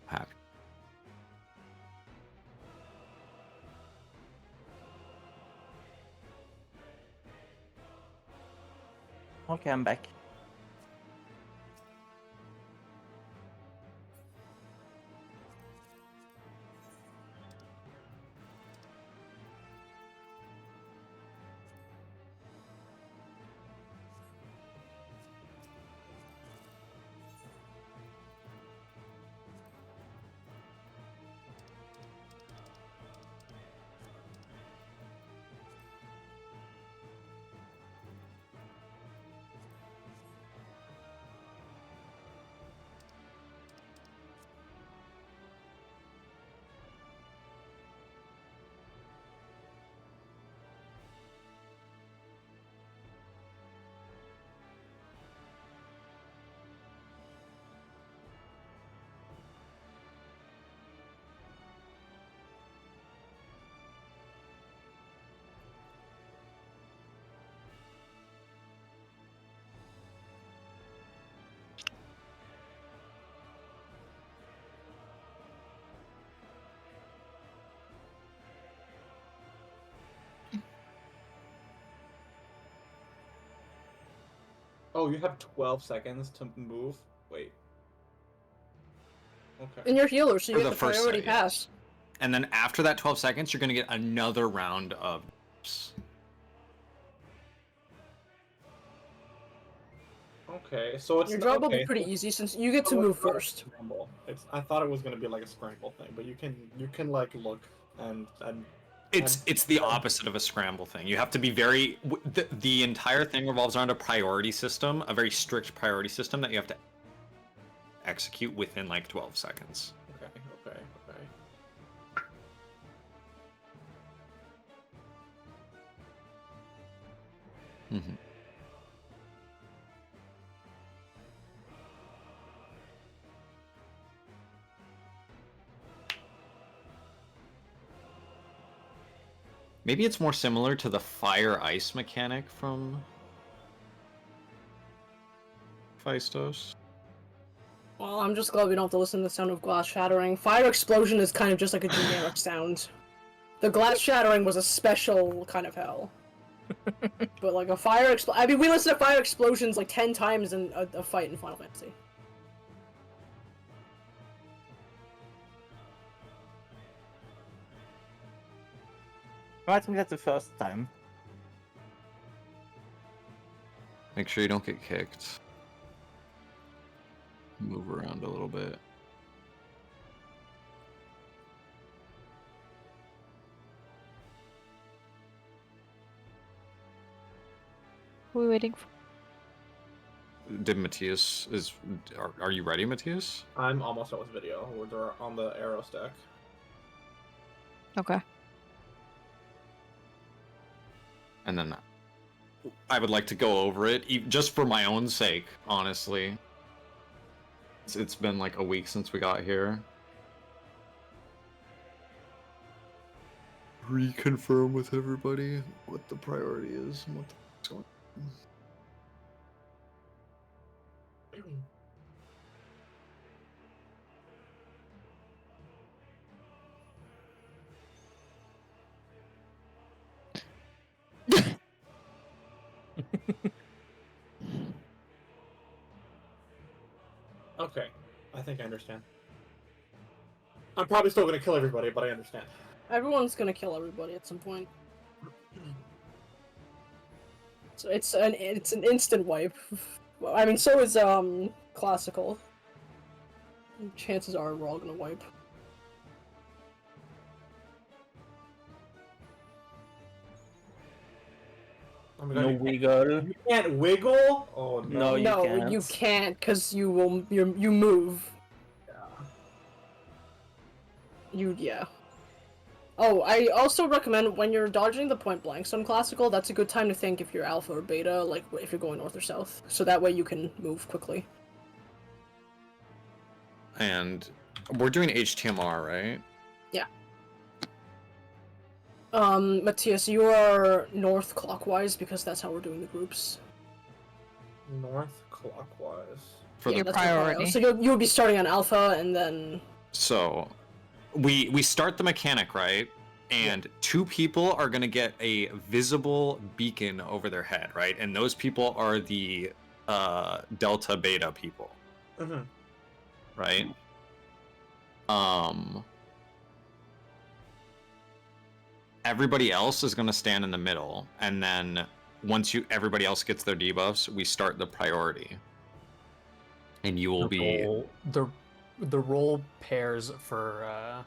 Hack. Okay, I'm back. Oh, you have 12 seconds to move? Wait. Okay. And you're healer, so you For get the the first priority set, yeah. pass. And then after that 12 seconds, you're going to get another round of... Okay, so it's Your job will be okay, pretty so- easy since you get to so move it's not a first. scramble. I thought it was gonna be like a scramble thing, but you can like look and It's the opposite of a scramble thing. You have to be very... The entire thing revolves around a priority system, a very strict priority system that you have to execute within like 12 seconds. Okay. Mm-hmm. Maybe it's more similar to the fire-ice mechanic from Phaistos. Well, I'm just glad we don't have to listen to the sound of glass shattering. Fire explosion is kind of just like a generic sound. The glass shattering was a special kind of hell. But like a fire I mean, we listen to fire explosions like 10 times in a fight in Final Fantasy. I think that's the first time. Make sure you don't get kicked. Move around a little bit. What are we waiting for? Did Matthias are you ready, Matthias? I'm almost out with video. We're on the arrow stack. Okay. And then I would like to go over it just for my own sake, honestly. It's been like a week since we got here. Reconfirm with everybody what the priority is and what the fuck's going on. Okay, I think I understand. I'm probably still gonna kill everybody, but I understand. Everyone's gonna kill everybody at some point. So it's an instant wipe. Well, I mean, so is classical. Chances are we're all gonna wipe. Oh my No God, wiggle. you can't wiggle? Oh no. No, you No, can't. you can't, cause you move. Yeah. Oh, I also recommend when you're dodging the point blank some classical, that's a good time to think if you're alpha or beta, like if you're going north or south. So that way you can move quickly. And we're doing HTMR, right? Yeah. Matthias, you are north clockwise because that's how we're doing the groups. North clockwise. For Your the that's the priority. So you'll be starting on alpha and then. So, we start the mechanic, right? And two people are gonna get a visible beacon over their head, right? And those people are the delta beta people, Mm-hmm. right? Everybody else is gonna stand in the middle, and then once everybody else gets their debuffs, we start the priority. And you will be The roll pairs for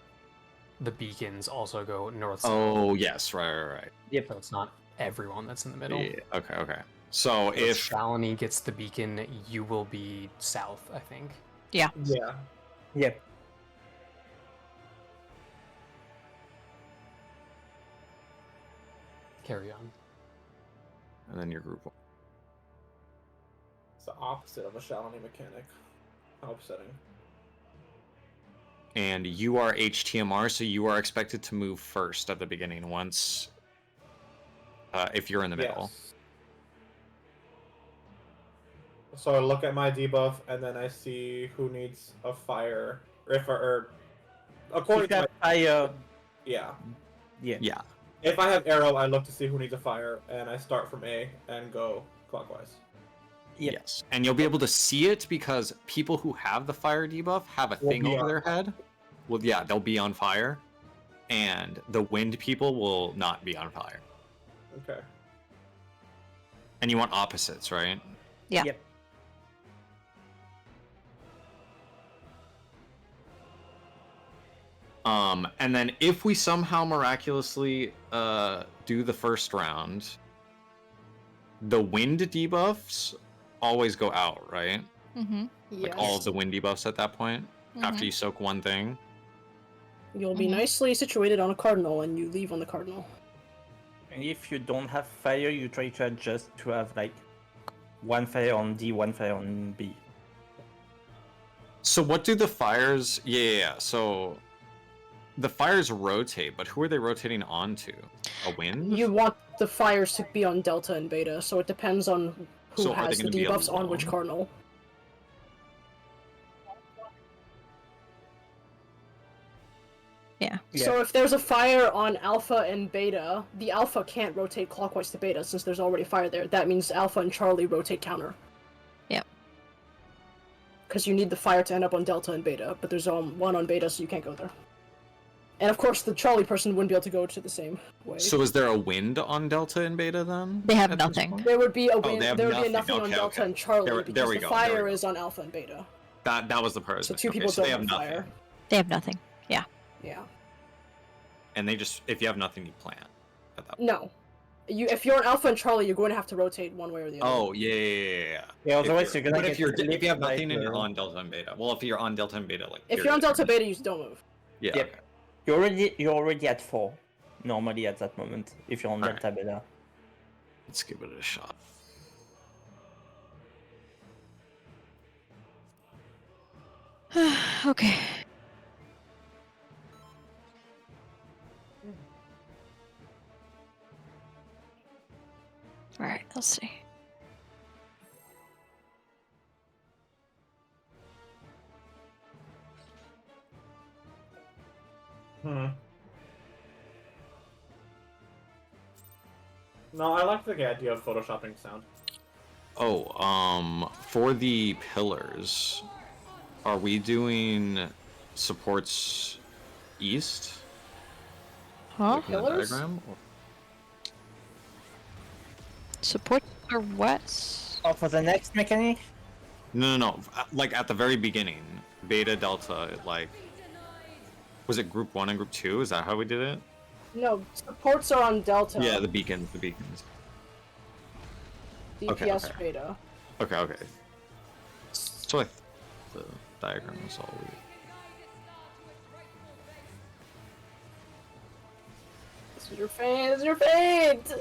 the beacons also go north south. Oh yes, right. Yep. So it's not everyone that's in the middle. Yeah, okay. So If if Shalini gets the beacon, you will be south, I think. Yeah. Yeah. Yep. Carry on. and then your group. It's the opposite of a Shalini mechanic. How upsetting. And you are HTMR, so you are expected to move first at the beginning once if you're in the middle. Yes. So I look at my debuff, and then I see who needs a fire. Or according If to you my, have fire, yeah. Yeah. If I have arrow, I look to see who needs a fire, and I start from A and go clockwise. Yep. Yes. And you'll be able to see it because people who have the fire debuff have a Will thing be over on their head. Well, yeah, they'll be on fire. And the wind people will not be on fire. Okay. And you want opposites, right? Yeah. Yep. And then if we somehow miraculously do the first round, the wind debuffs always go out, right? Mm-hmm. Like all of the wind debuffs at that point, after you soak one thing. You'll be Mhm. nicely situated on a cardinal and you leave on the cardinal. And if you don't have fire, you try to adjust to have like one fire on D, one fire on B. So what do the fires? Yeah. So the fires rotate, but who are they rotating onto? A wind? You want the fires to be on delta and beta, so it depends on who So are they has the gonna be debuffs on which alone? cardinal. Yeah. So if there's a fire on alpha and beta, the alpha can't rotate clockwise to beta since there's already fire there. That means alpha and Charlie rotate counter. Yep. Because you need the fire to end up on delta and beta, but there's one on beta, so you can't go there. And of course, the Charlie person wouldn't be able to go to the same way. So is there a wind on Delta and Beta then? They have at this nothing. point? There would be a wind. they have There would be nothing. nothing on Okay, Delta okay. and Charlie There because we the go, there fire we go. is on Alpha and Beta. That was the person. So two Okay, people so they don't have have nothing. fire. They have nothing. Yeah. Yeah. And they just, if you have nothing, you plant at that point. No. If you're on Alpha and Charlie, you're going to have to rotate one way or the other. Oh, yeah. Yeah, otherwise you're gonna But get if you have flipped nothing like, and you're on Delta and Beta. Well, if you're on Delta and Beta, like. If you're on Delta Beta, you just don't move. Yeah. Yep. Okay. You're already at 4 normally at that moment if you're on Alright. Delta Beta. Let's give it a shot. Okay. Alright, let's see. No, I like the idea of photoshopping sound. Oh, for the pillars, Are we doing supports east? Huh? Like in the Pillars? diagram? Or- Support or west? Oh, for the next mechanic? No, no, no. Like at the very beginning, beta, delta, like. Was it group 1 and group 2? Is that how we did it? No, supports are on Delta. Yeah, the beacons, the beacons. DPS okay, okay. beta. Okay, okay. So the diagram was all weird. This is your fate. This is your fate.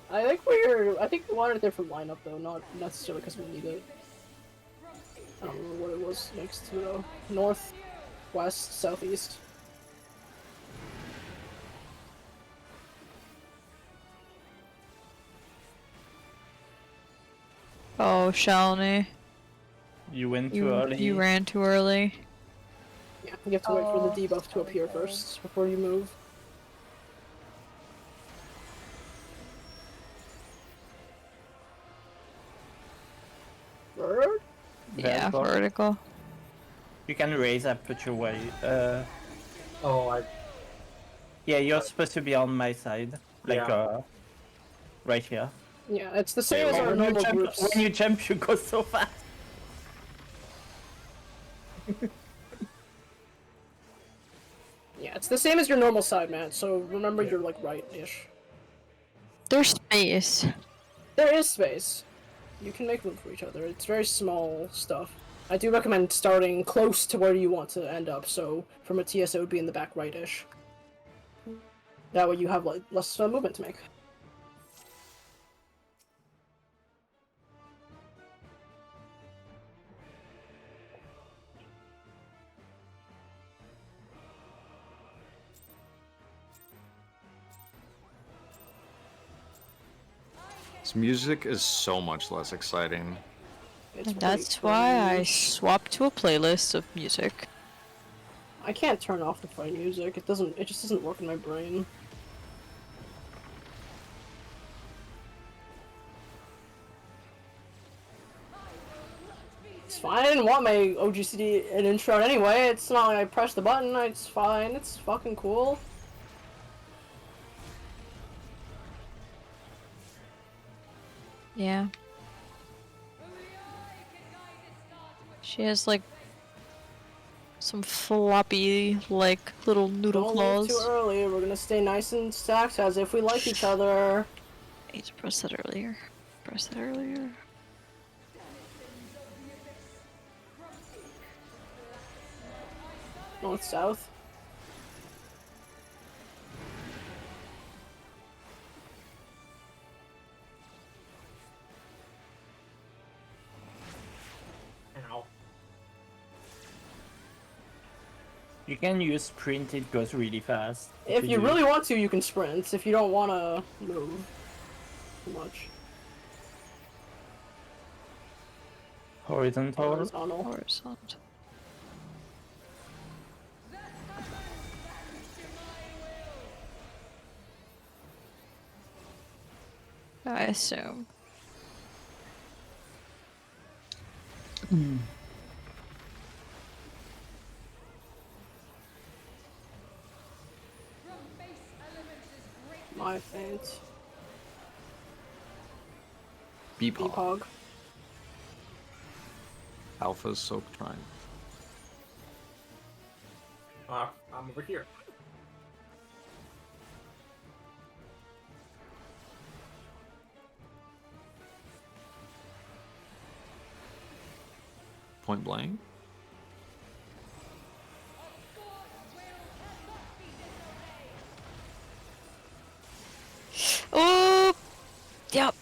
I think we wanted a different lineup though, not necessarily because we need it. I don't remember what it was next to though. North, west, southeast. Oh, Shalini. You went too early. You ran too early. Yeah, you have to wait for the Oh, debuff to appear okay. first before you move. Bird? Yeah, Vertical. vertical. You can raise up, put your way. Oh, Yeah, you're supposed to be on my side. Like, Yeah. right here. Yeah, it's the same as Wait, our When you, normal jump, groups. when you jump, you go so fast. Yeah, it's the same as your normal side, man. So remember you're like right-ish. There's space. There is space. You can make room for each other. It's very small stuff. I do recommend starting close to where you want to end up, so from a TS it would be in the back right-ish. That way you have like less movement to make. This music is so much less exciting. It's And that's why I swapped to a playlist of music. I can't turn off the fight music. It just doesn't work in my brain. It's fine. I didn't want my OGCD and intro anyway. It's not like I pressed the button. It's fine. It's fucking cool. Yeah. She has like some floppy, like little noodle Don't claws. move too early. We're gonna stay nice and stacked as if we like each other. I need to press that earlier. Press that earlier. North, south. ow. You can use sprint, it goes really fast. If you really want to, you can sprint. If you don't want to move too much. Horizontal. Horizontal. Horizontal. I assume. My faint. Beepog. Beepog. Alpha's soak trying. I'm over here. Point blank. Oh! Yep.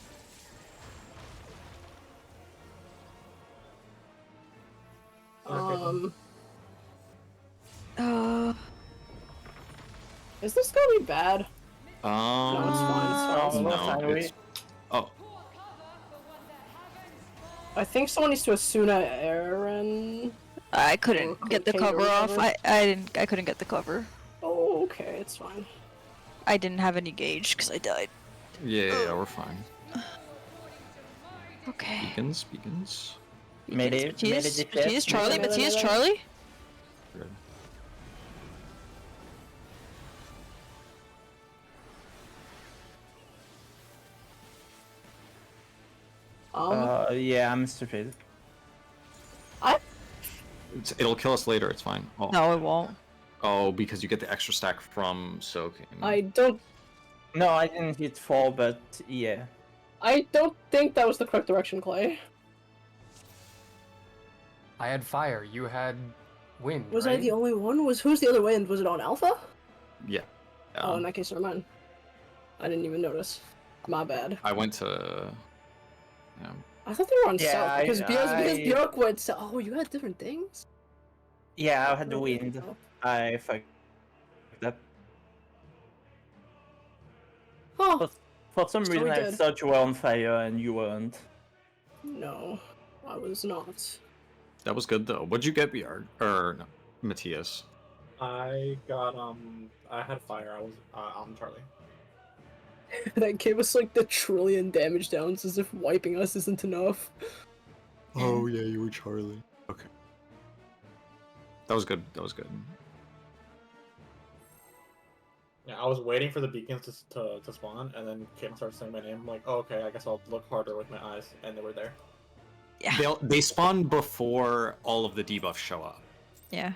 Is this gonna be bad? No, it's fine. It's fine. It's no, no, fine, it's oh, I think someone needs to Asuna Aaron. I couldn't Or get the Kate or cover off. whatever. I couldn't get the cover. Oh, okay, it's fine. I didn't have any gauge because I died. yeah, we're fine. Okay. Beacons. Melee Matthias, DPS. Charlie, Melee, Matthias, melee. Charlie. Good. Yeah, I'm stupid. It'll kill us later. It's fine. Oh. No, it won't. Oh, because you get the extra stack from soaking. I don't No, I didn't hit 4, but yeah. think that was the correct direction, Clay. I had fire. You had wind. Was right? I the only one? Who's the other wind? Was it on Alpha? Yeah. Oh, in that case, never mind. I didn't even notice. My bad. I went to. I thought they were on Yeah, South because because I- Bjork went South. Oh, you had different things. Yeah, I had the wind. Oh. I fucked up. Huh. For some So reason, we I did. thought you were on fire and you weren't. No, I was not. That was good though. What'd you get, Bjorn? Or no, Matthias? I got I had fire. I was on Charlie. That gave us like the trillion damage downs as if wiping us isn't enough. Oh yeah, you were Charlie. Okay. That was good. That was good. Yeah, I was waiting for the beacons to spawn, and then Caitlyn started saying my name. I'm like, oh, okay, I guess I'll look harder with my eyes, and they were there. Yeah. They spawn before all of the debuffs show up. Yeah.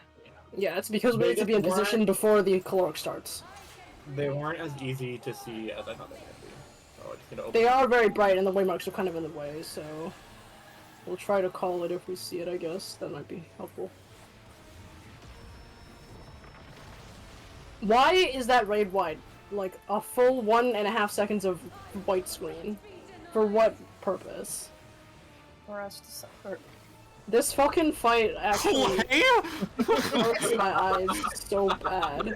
Yeah, it's because we They need to be in just position weren't- before the caloric starts. They weren't as easy to see as I thought they would be. So I just need to open They them. are very bright, and the waymarks are kind of in the way, so we'll try to call it if we see it. I guess that might be helpful. Why is that raid wide? Like a full 1.5 seconds of white screen. For what purpose? For us to suffer. This fucking fight actually hurts my eyes so bad.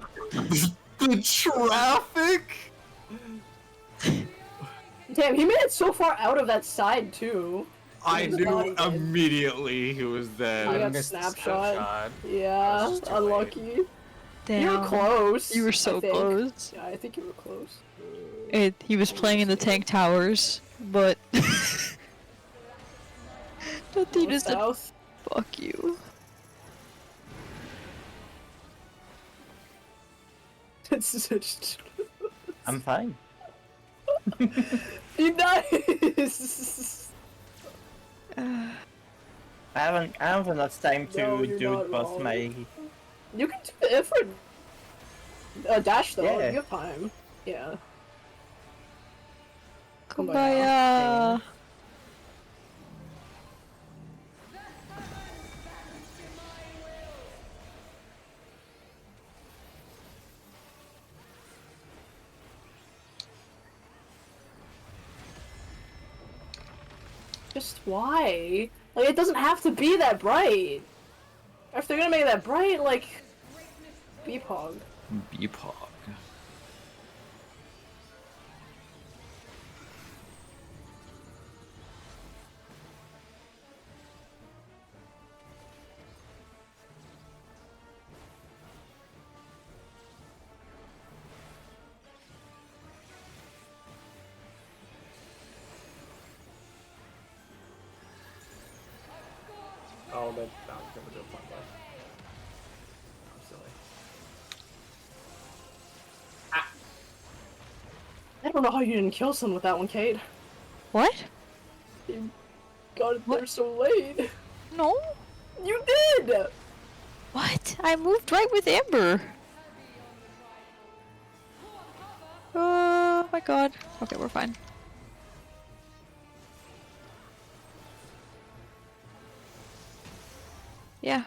The traffic. Damn, he made it so far out of that side too. I His knew body did. immediately he was I dead. got missed the snapshot. I Yeah, was just too unlucky. Damn. You were close. You were I so think. close. Yeah, I think you were close. He was playing in the tank towers, but that dude North, is a south. fuck you. It's such. I'm fine. Be nice. I haven't enough time to No, you're do not both wrong. my. You can do the effort. Dash though. Yeah. You have time. Yeah. Kumbaya. Just why? Like, it doesn't have to be that bright. If they're gonna make it that bright, like, beep hog. Beepog. Oh, that was gonna do a fun play. I'm silly. I don't know how you didn't kill someone with that one, Kate. What? You got it there What? so late. No. You did! What? I moved right with Amber. Oh my god. Okay, we're fine. Yeah.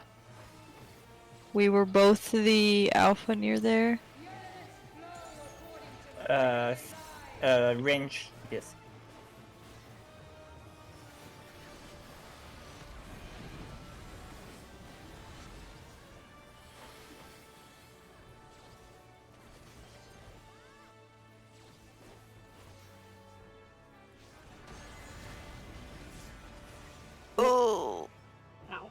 We were both the alpha near there. Range, yes. Oh. Ow.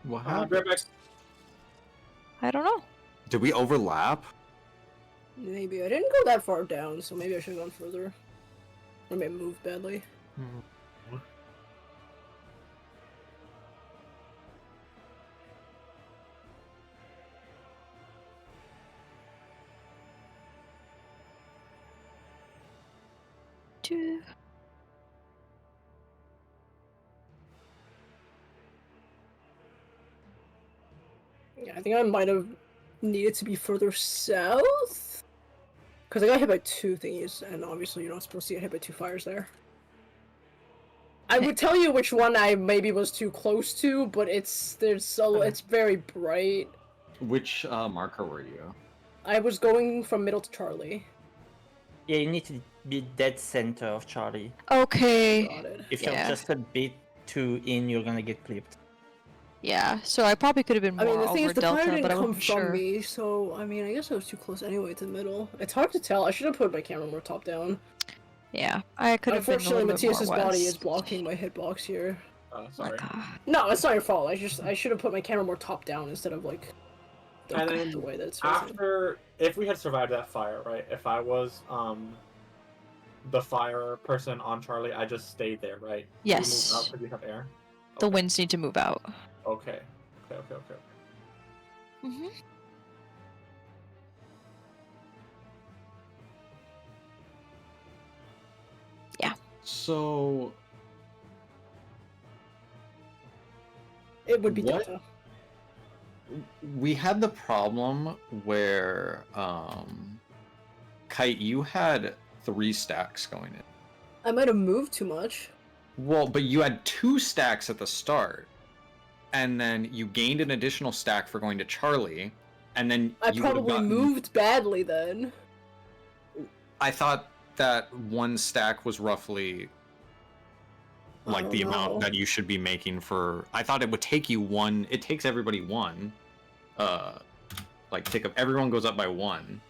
What Be happened? right back. I don't know. Did we overlap? Maybe. I didn't go that far down, so maybe I should have gone further. Or maybe moved badly. Two. Yeah, I think I might have needed to be further south. Because I got hit by 2 thingies, and obviously you're not supposed to get hit by 2 fires there. I would tell you which one I maybe was too close to, but it's very bright. Which marker were you? I was going from middle to Charlie. Yeah, you need to be dead center of Charlie. Okay. Got it. If you're just a bit too in, you're gonna get clipped. Yeah, so I probably could have been I more mean, the thing over is, the Delta, fire didn't but I come wasn't from sure. me, so I mean, I guess I was too close anyway to the middle. It's hard to tell. I should have put my camera more top down. Yeah, I could have been a Unfortunately, little bit more Matthias's body is west. blocking my hitbox here. Sorry. No, it's not your fault. I should have put my camera more top down instead of like And then the way that it's facing. after, if we had survived that fire, right? If I was the fire person on Charlie, I just stayed there, right? Yes. You move out because you have air. The Okay. winds need to move out. Okay. Mm-hmm. So It would be What? Delta. we had the problem where Kite, you had 3 stacks going in. I might have moved too much. Well, but you had 2 stacks at the start, and then you gained an additional stack for going to Charlie, and then I you would've probably gotten- moved badly then. I thought that 1 stack was roughly like don't the know. amount that you should be making for. I thought it would take you 1. It takes everybody 1. Like everyone goes up by 1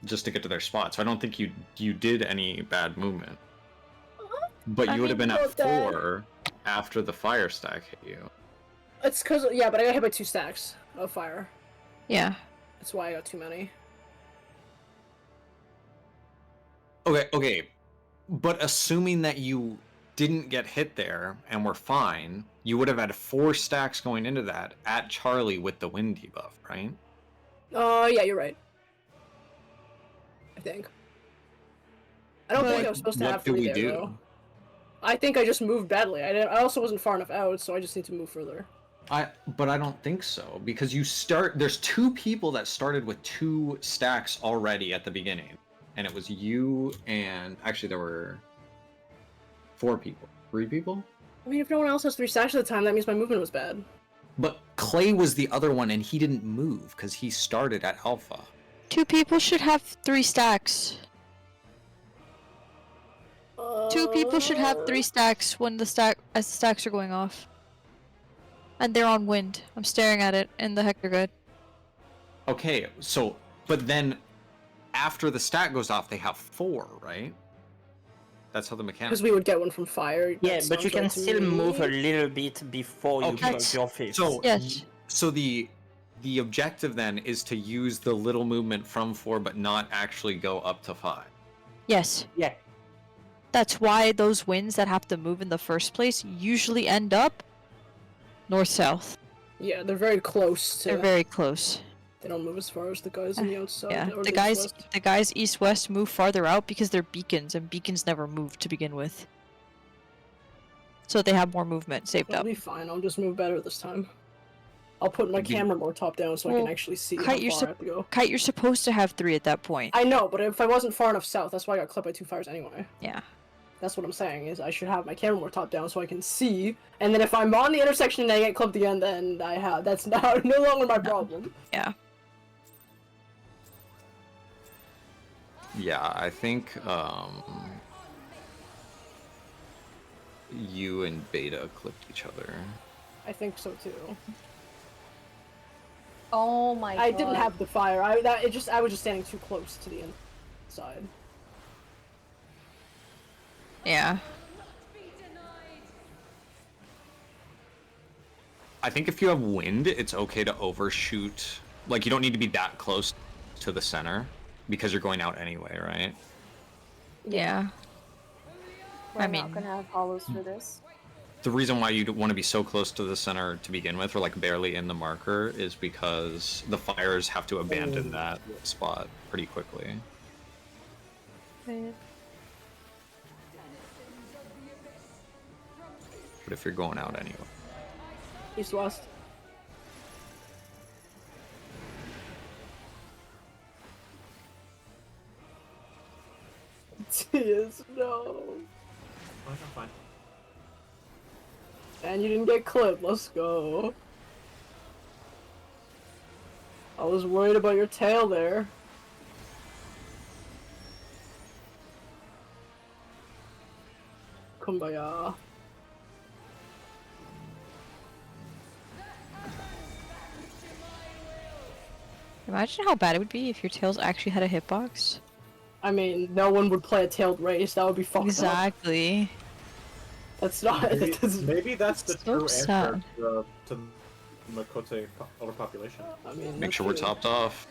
just to get to their spot. So I don't think you did any bad movement. But I you would have mean, been at about that- 4 after the fire stack hit you. It's cause yeah, but I got hit by 2 stacks of fire. Yeah. That's why I got too many. Okay. But assuming that you didn't get hit there and were fine, you would have had 4 stacks going into that at Charlie with the wind debuff, right? Yeah, you're right. I think. I don't think I was supposed to What have do 3 we there, do? though. I think I just moved badly. I also wasn't far enough out, so I just need to move further. But I don't think so, because there's 2 people that started with 2 stacks already at the beginning, and it was you and actually there were 4 people, 3 people. I mean, if no one else has 3 stacks at the time, that means my movement was bad. But Clay was the other one, and he didn't move because he started at Alpha. 2 people should have 3 stacks. 2 people should have 3 stacks when the stacks are going off. And they're on wind. I'm staring at it in the Hector guide. Okay, so but then after the stack goes off, they have 4, right? That's how the mechanic. Because we would get one from fire. Yeah, that but you sounds can right to still me. move a little bit before you Okay. close your fist. So Yes. So the objective then is to use the little movement from 4, but not actually go up to 5. Yes. Yeah. That's why those winds that have to move in the first place usually end up north-south. Yeah, they're very close to. They're very close. They don't move as far as the guys on the outside. Yeah, or the east-west. guys east-west move farther out because they're beacons, and beacons never move to begin with. So they have more movement saved I'll up. be fine. I'll just move better this time. I'll put my You- camera more top down so I Well, can actually see Kite, how you're far I have to go. Kite, you're supposed to have 3 at that point. I know, but if I wasn't far enough south, that's why I got clipped by 2 fires anyway. Yeah. That's what I'm saying, is I should have my camera more top down so I can see, and then if I'm on the intersection and I get clipped again, then that's now no longer my problem. Yeah. Yeah, I think you and Beta clipped each other. I think so too. Oh my god. I didn't have the fire. I was just standing too close to the inside. Yeah. I think if you have wind, it's okay to overshoot. Like, you don't need to be that close to the center because you're going out anyway, right? Yeah. We're I not mean- gonna have hollows for this. The reason why you want to be so close to the center to begin with, or like barely in the marker, is because the fires have to abandon that spot pretty quickly. Wait. But if you're going out anyway. East west. Yes, no. I'm fine. And you didn't get clipped. Let's go. I was worried about your tail there. Kumbaya. Imagine how bad it would be if your tails actually had a hitbox. I mean, no one would play a tailed race. That would be fucked up. Exactly. That's not. Maybe, That doesn't, maybe that's the So true sad. answer to the Makote overpopulation. I mean, Make that's sure we're true. topped off.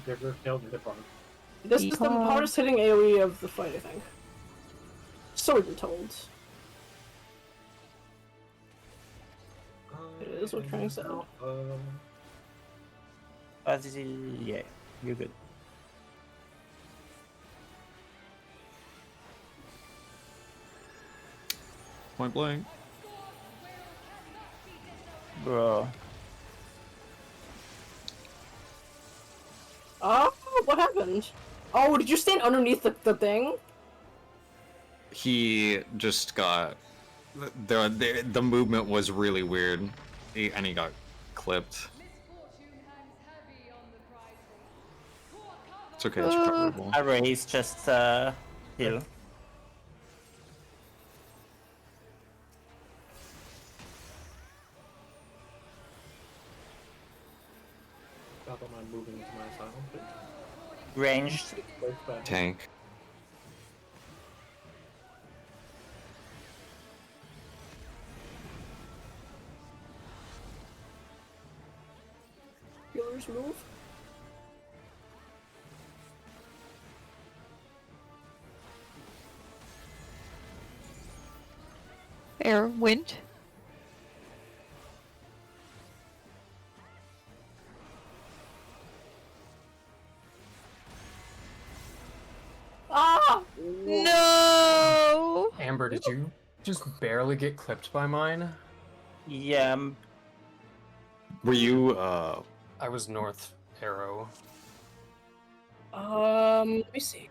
They're tailed and hip This is the Yeehaw. hardest hitting AoE of the fight, I think. So we've been told. It is what Trang said. Yeah, you're good. Point blank. Bro. Oh, what happened? Oh, did you stand underneath the thing? He just got the movement was really weird, and he got clipped. It's okay, it's recoverable. I raise just heal. I don't mind moving into my asylum. Ranged. Tank. Healers move. Air, wind. Ah! No! Amber, did you just barely get clipped by mine? Yeah, Were you I was north arrow. Let me see.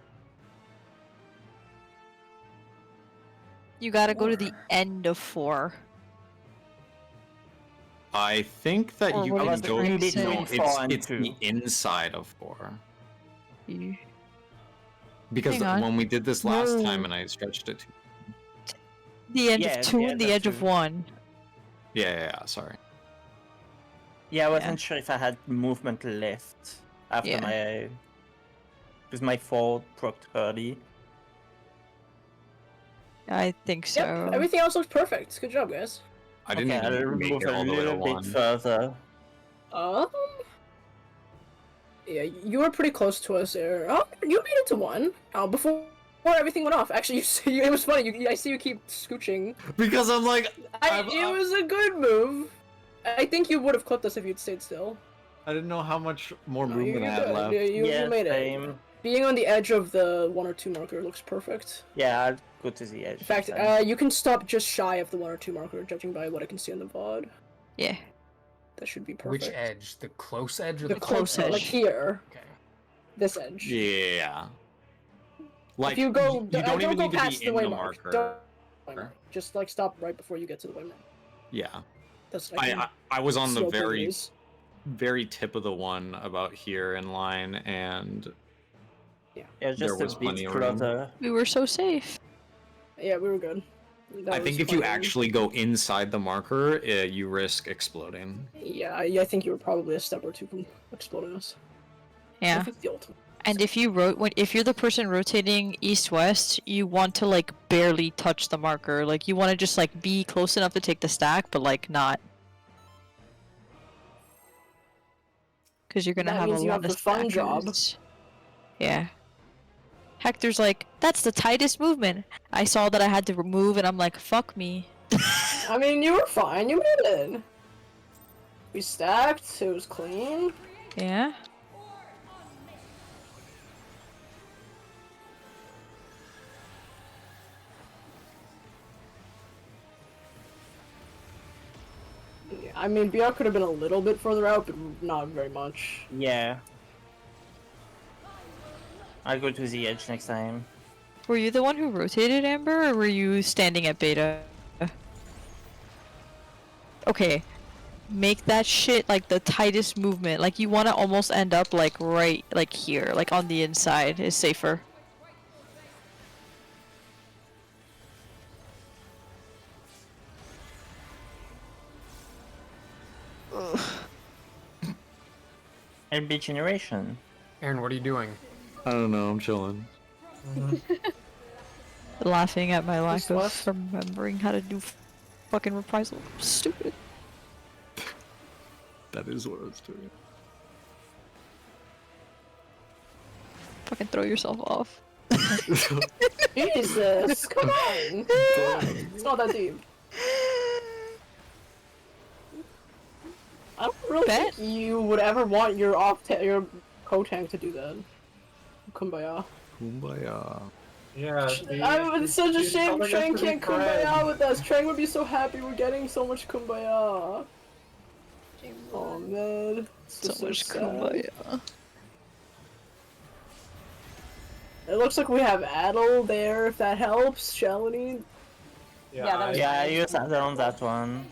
You gotta go to the end of 4. I think that Or you what can is go. the green No, say? it's the inside of 4. You... Because Hang on. when we did this last No. time and I stretched it to... The end Yeah, of 2 the and end the of edge of 2. 1. Yeah, sorry. yeah, I wasn't sure if I had movement left after Yeah. my... Because my 4 procced early. I think so. Yep, everything else looks perfect. Good job, guys. I didn't Okay, I'll even make move it a all the way to little bit 1. further. Yeah, you were pretty close to us there. Oh, you made it to 1. Before everything went off. Actually, it was funny. I see you keep scooching. Because I'm like... It was a good move. I think you would have clipped us if you'd stayed still. I didn't know how much more No, movement I you're had good. left. Yeah, you made it. same. Being on the edge of the 1 or 2 marker looks perfect. Yeah, I'll go to the edge. In fact, then. you can stop just shy of the 1 or 2 marker, judging by what I can see on the VOD. Yeah. That should be perfect. Which edge? The close edge or The the close edge. edge. Like here. Okay. This edge. Yeah. Like, If you go, you don't don't even go need to past be the in the waymark. marker. Don't. Just like stop right before you get to the waymark. Yeah. That's I was on the see very, OPs. very tip of the one about here in line, and Yeah, there just was a plenty bit of room. closer. We were so safe. Yeah, we were good. That I was think if you fine. actually go inside the marker, you risk exploding. Yeah, I think you were probably a step or 2 from exploding us. I Yeah. think the ultimate. And if you if you're the person rotating east-west, you want to like barely touch the marker. Like you want to just like be close enough to take the stack, but like not. Because you're gonna That have a means you lot have of the fun job. stackers. Yeah. Hector's like, that's the tightest movement. I saw that I had to remove, and I'm like, fuck me. I mean, you were fine. You made it. We stacked. It was clean. Yeah. I mean, BR could have been a little bit further out, but not very much. Yeah. I'll go to the edge next time. Were you the one who rotated, Amber, or were you standing at beta? Okay. Make that shit like the tightest movement. Like you want to almost end up like right like here, like on the inside is safer. Ugh. LB generation. Aaron, what are you doing? I don't know. I'm chilling. Laughing at my lack What's of remembering how to do fucking reprisal. Stupid. That is what I was doing. Fucking throw yourself off. Jesus, come on! It's not that deep. I don't really Bet. think you would ever want your your co-tank to do that. Kumbaya. Kumbaya. Yeah. It's such a she's shame telling us Trang to be can't kumbaya friends. with us. Trang would be so happy we're getting so much kumbaya. Oh man. It's So just much sad. kumbaya. It looks like we have Adel there, if that helps. Shalini. Yeah, that was Yeah, I use that on that one.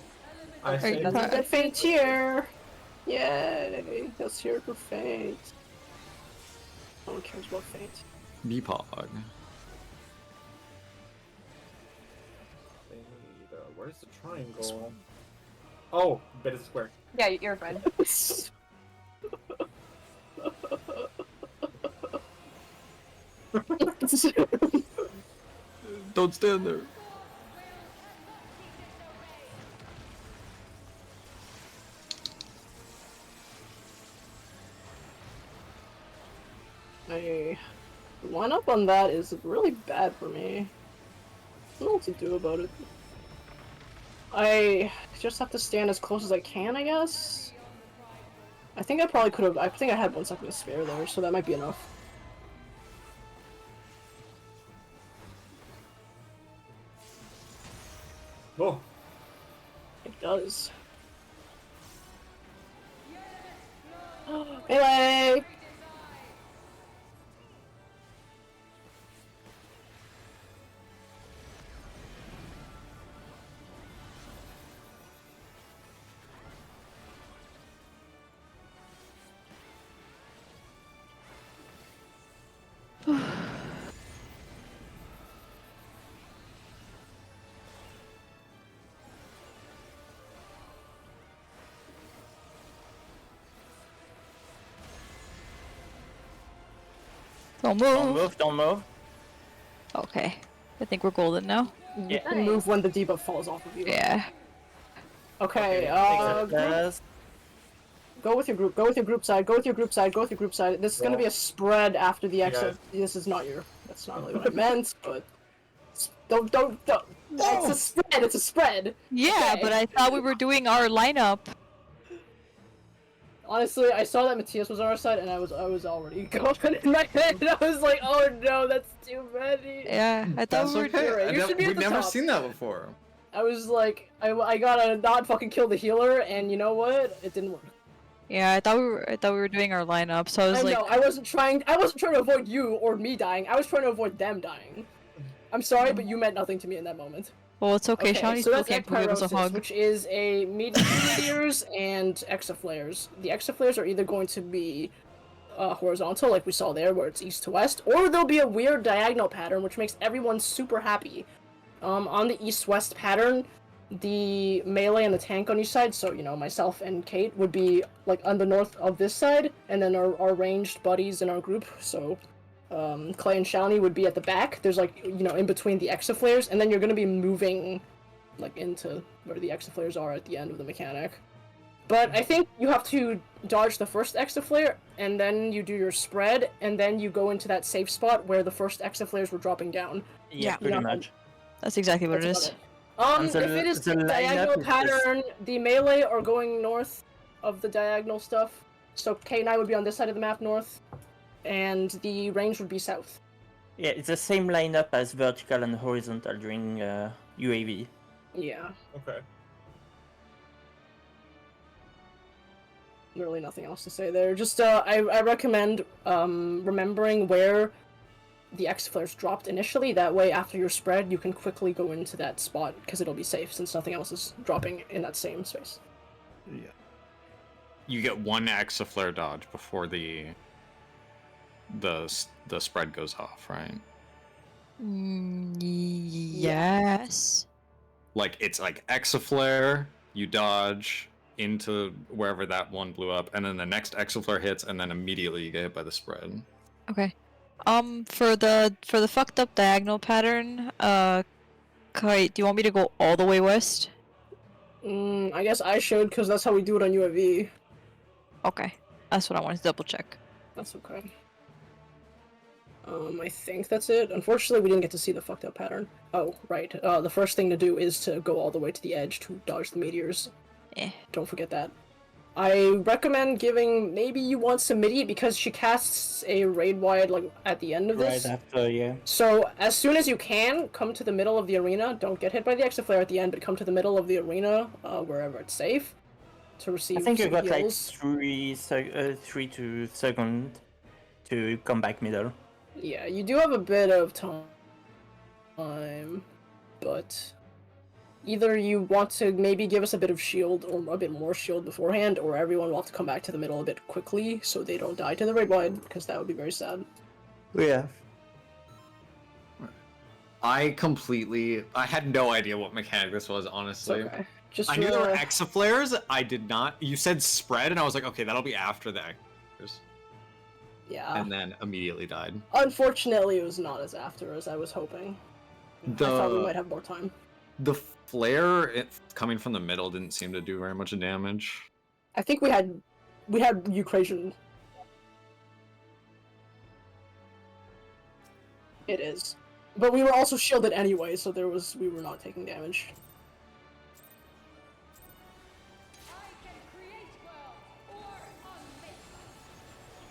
I Okay, say that's a good faint here. Yay! Let's hear it for faint. No one cares about faint. Meepog. Where's the triangle? Oh, bit is square. Yeah, you're fine. Don't stand there. My line-up on that is really bad for me. I don't know what to do about it. I just have to stand as close as I can, I guess? I think I probably could have. I think I had 1 second to spare there, so that might be enough. Oh, It does. Melee! Don't Don't move. move, don't move. Okay. I think we're golden now. You Yeah. can move when the debuff falls off of you. Yeah. Okay, Except group, us. go with your group, go with your group side, go with your group side, go with your group side. This is gonna be a spread after the exit. This is not your, that's not really what I meant, but... Don't. It's a spread, it's a spread! Yeah, Okay. but I thought we were doing our lineup. Honestly, I saw that Matthias was on our side, and I was already going in my head. I was like, oh no, that's too many. Yeah, I thought That's we were. okay. You're right, you should be at We've the never top. seen that before. I was like, I gotta not fucking kill the healer, and you know what? It didn't work. Yeah, I thought we were doing our lineup. So I was I like, know, I wasn't trying to avoid you or me dying. I was trying to avoid them dying. I'm sorry, but you meant nothing to me in that moment. well, it's okay. Shawnee so still that's can't give us a Ekpyrosis, hug. which is a meteors and exaflares. The exaflares are either going to be horizontal, like we saw there, where it's east to west, or there'll be a weird diagonal pattern, which makes everyone super happy. On the east-west pattern, the melee and the tank on each side, so, you know, myself and Kate would be, like, on the north of this side, and then our ranged buddies in our group, so... Clay and Shalini would be at the back. There's like, you know, in between the exaflares, and then you're gonna be moving, like, into where the exaflares are at the end of the mechanic. But I think you have to dodge the first Exaflare, and then you do your spread, and then you go into that safe spot where the first Exaflares were dropping down. Yeah, Yeah. pretty Yeah. much. That's exactly what That's it about is. it. And If it is the lineup diagonal is just- pattern, the melee are going north of the diagonal stuff. So K and I would be on this side of the map, north, and the range would be south. Yeah, it's the same lineup as vertical and horizontal during UAV. Yeah, Okay. really nothing else to say there. Just I recommend remembering where the X-flares dropped initially. That way, after your spread, you can quickly go into that spot because it'll be safe since nothing else is dropping in that same space. Yeah. You get one Exaflare dodge before the spread goes off, right? Yes. Like it's like Exaflare, you dodge into wherever that one blew up, and then the next Exaflare hits, and then immediately you get hit by the spread. Okay. For the fucked up diagonal pattern, Kite, do you want me to go all the way west? I guess I should because that's how we do it on UAV. Okay. That's what I wanted to double check. That's okay. I think that's it. Unfortunately, we didn't get to see the fucked up pattern. Oh, right. The first thing to do is to go all the way to the edge to dodge the meteors. Don't forget that. I recommend giving, maybe you want Samidi because she casts a raid wide like at the end of this. Right after, yeah. So as soon as you can, come to the middle of the arena. Don't get hit by the Exaflare at the end, but come to the middle of the arena, wherever it's safe, to receive I think you some got like heals. 3 to second to come back middle. Yeah, you do have a bit of time, but either you want to maybe give us a bit of shield or a bit more shield beforehand, or everyone will have to come back to the middle a bit quickly so they don't die to the raid wide, because that would be very sad. Yeah. I had no idea what mechanic this was, honestly. It's okay. Just I knew there were Exaflares. I did not. You said spread, and I was like, okay, that'll be after the Exaflares. Yeah. And then immediately died. Unfortunately, it was not as after as I was hoping. I thought we might have more time. The flare coming from the middle didn't seem to do very much damage. I think we had Ukrainian. It is. But we were also shielded anyway, so we were not taking damage.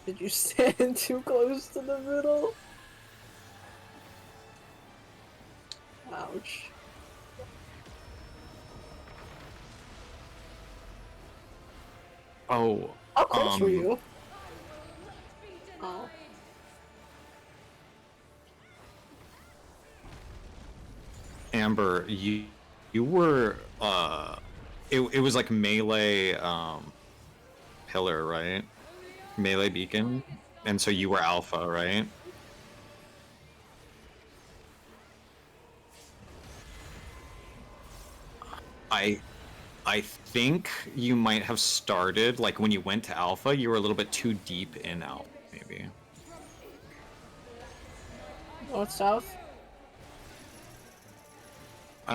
Did you stand too close to the middle? Ouch. Oh. How close were you? Oh. Amber, you were it was like melee pillar, right? Melee beacon, and so you were alpha, right? I think you might have started like when you went to alpha, you were a little bit too deep in alpha, maybe. North, south? I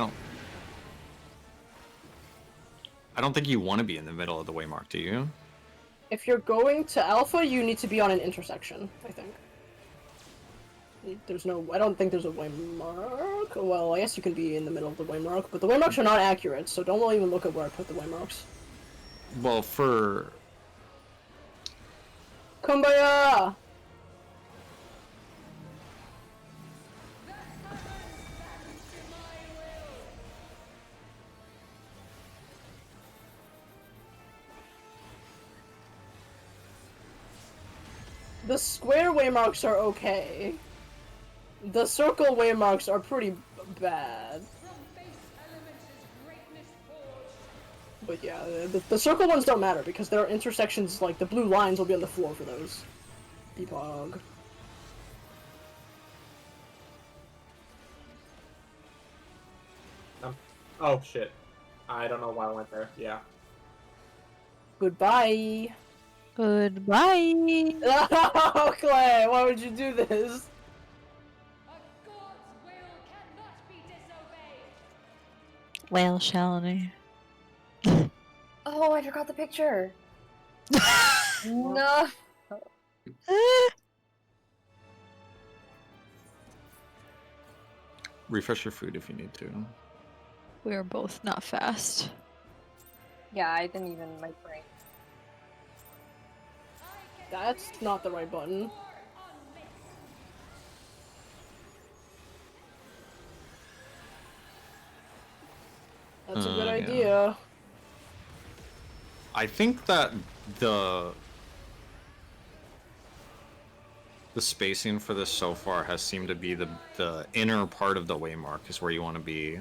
don't think you want to be in the middle of the waymark, do you? If you're going to Alpha, you need to be on an intersection, I think. I don't think there's a waymark. Well, I guess you can be in the middle of the waymark, but the waymarks are not accurate, so don't even look at where I put the waymarks. Well, for... Kumbaya! The square waymarks are okay. The circle waymarks are pretty bad. But yeah, the circle ones don't matter because there are intersections, like the blue lines will be on the floor for those. Debug. Oh shit. I don't know why I went there. Yeah. Goodbye. Goodbye. Oh, Clay, why would you do this? Well, Shalini. Oh, I forgot the picture. No. Refresh your food if you need to. We are both not fast. Yeah, I didn't even my brain. That's not the right button. That's a good Yeah. idea. I think that the spacing for this so far has seemed to be the inner part of the waymark is where you want to be,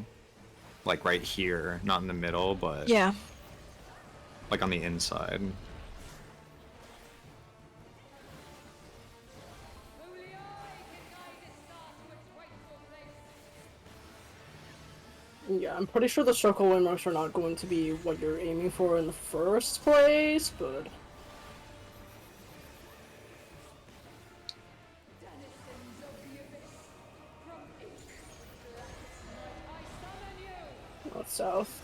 like right here, not in the middle, but Yeah. like on the inside. Yeah, I'm pretty sure the circle waymarks are not going to be what you're aiming for in the first place, but... Not south.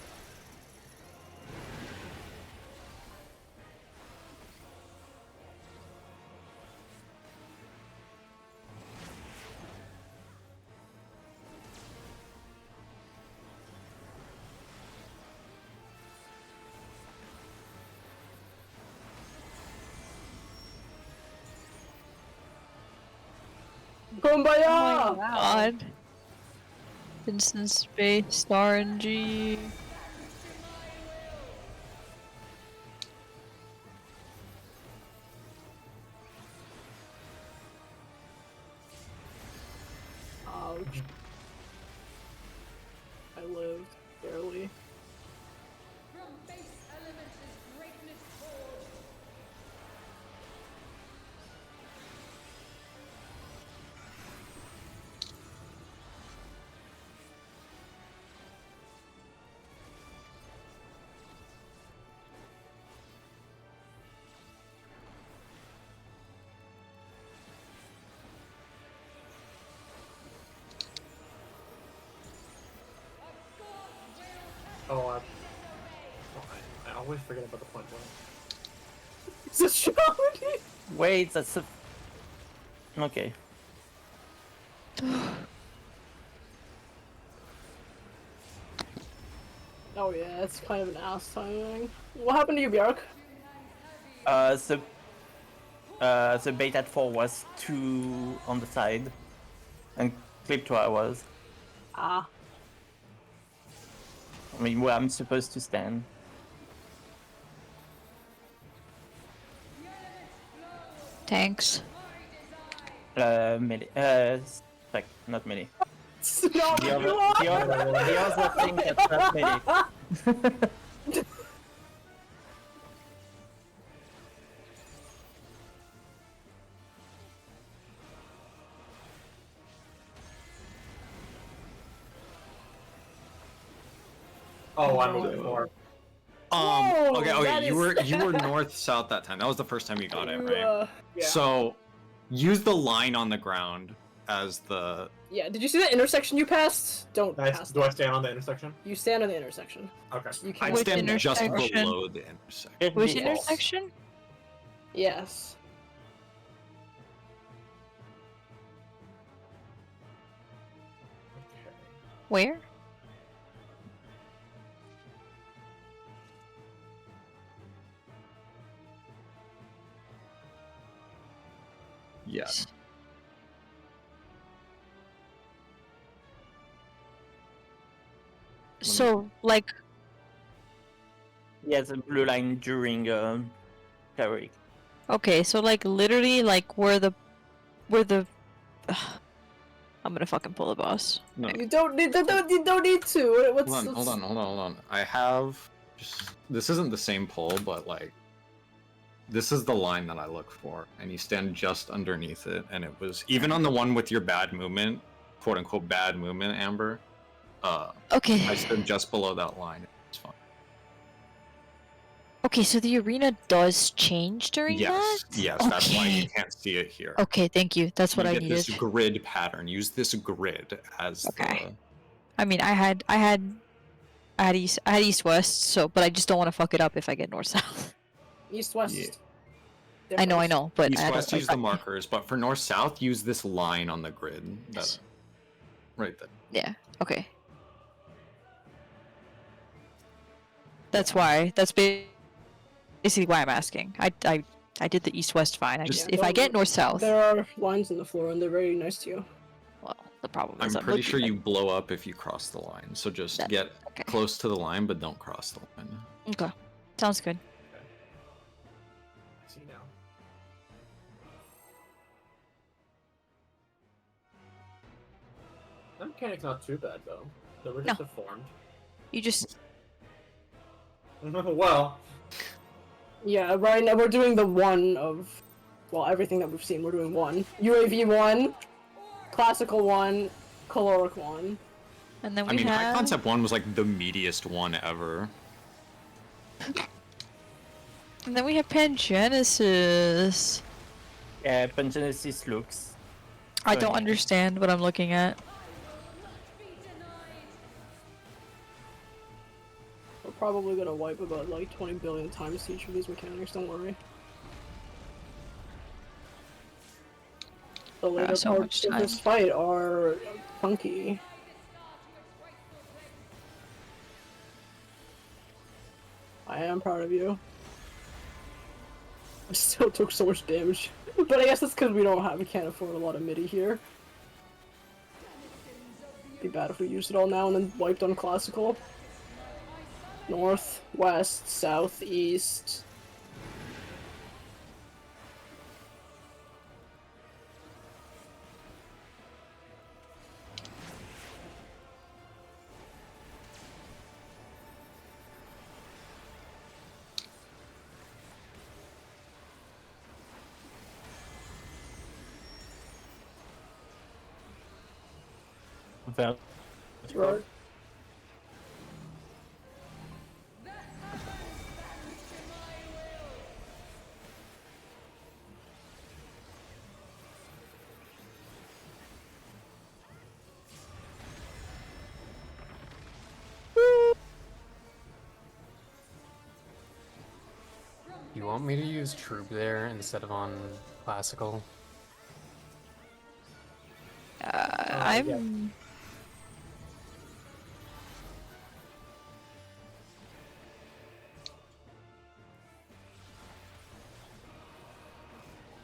Kumbaya! Oh my god. Instant space RNG. Ouch. I lived, barely. From base elements is greatness forged. Oh, I always forget about the point blank. It's a strategy! Wait, that's a... Okay. Oh yeah, it's kind of an ass timing. What happened to you, Bjark? The bait at 4 was 2 on the side, and clip 2 I was. Ah. I mean, where I'm supposed to stand. Thanks. Melee. Like, not melee. No, The other thing that's not melee. Oh, I'm moving forward. Whoa, Okay, that you is- were north south that time. That was the first time you got it, right? Yeah. So use the line on the ground as the Yeah, did you see that intersection you passed? Don't Nice. pass Do I that. stand on the intersection? You stand on the intersection. Okay. You I'd can't. Which stand just intersection? below the intersection. It'd Which be false. intersection? Yes. Where? Yes. So, like, Yeah, the blue line during Cleric. okay, so like literally like where the I'm gonna fucking pull the boss. No. You don't need to. What's, Hold on. I have this isn't the same pull, but like this is the line that I look for, and you stand just underneath it, and it was even on the one with your bad movement, quote unquote bad movement, Amber. Okay. I stood just below that line. It's fine. Okay, so the arena does change during Yes, that? yes, that's why you Okay. can't see it here. Okay, thank you. That's what You I get needed. this grid pattern. Use this grid as Okay. I mean, I had I had east west, so but I just don't want to fuck it up if I get north south. East west. Yeah. I know, but East I west don't, use the markers, but for north south use this line on the grid. Yes. Right there. Yeah. Okay. That's why. That's basically why I'm asking. I did the east west fine. I just Yeah, if I get north south. There are lines in the floor, and they're very nice to you. Well, the problem I'm is pretty sure looking you blow up if you cross the line. So just That- get okay. close to the line, but don't cross the line. Okay. Sounds good. I see now. That mechanic's not too bad though. They were just deformed. You just Well, Yeah, right now we're doing the one of, well, everything that we've seen. We're doing one. UAV 1, classical 1, caloric 1. and then we I mean, High have Concept 1 was like the meatiest one ever. and then we have Pangenesis. Yeah, Pangenesis looks. I don't funny. understand what I'm looking at. We're probably gonna wipe about like 20 billion times each of these mechanics, don't worry. The later so parts much of this fight are funky. I am proud of you. I still took so much damage. But I guess that's because we can't afford a lot of MIDI here. Be bad if we used it all now and then wiped on classical. North, west, south, east. Well, Right. You want me to use Troop there instead of on Classical? I'm. yeah.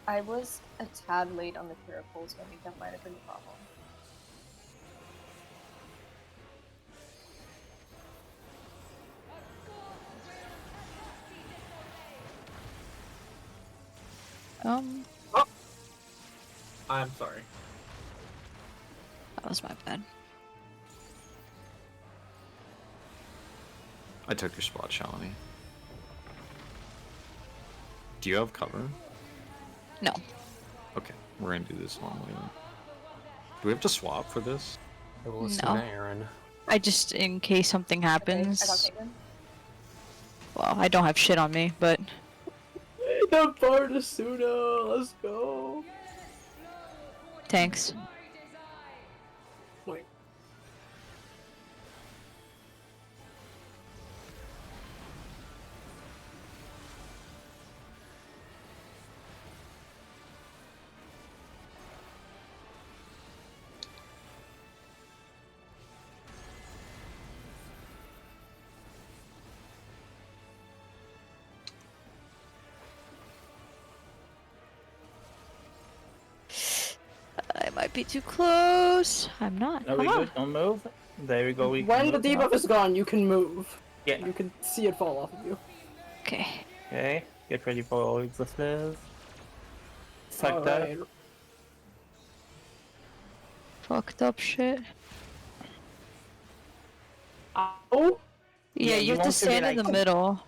I was a tad late on the miracles, so I think that might have been the problem. I'm sorry. That was my bad. I took your spot, Shalini. Do you have cover? No. Okay, we're gonna do this normally then. Do we have to swap for this? I will assume No. that Aaron. I just in case something Okay, I got happens. taken. Well, I don't have shit on me, but The Bardasuna, let's go. thanks. Wait. I might be too close. I'm not. no, we Haha. good. Don't move. There we go. We When the can move now. debuff is gone, you can move. Yeah. You can see it fall off of you. Okay. Okay. Get ready for XIV. Fuck that. Alright. Fucked up shit. Ow! Yeah, Yeah, you you have to want to be stand in like- the middle.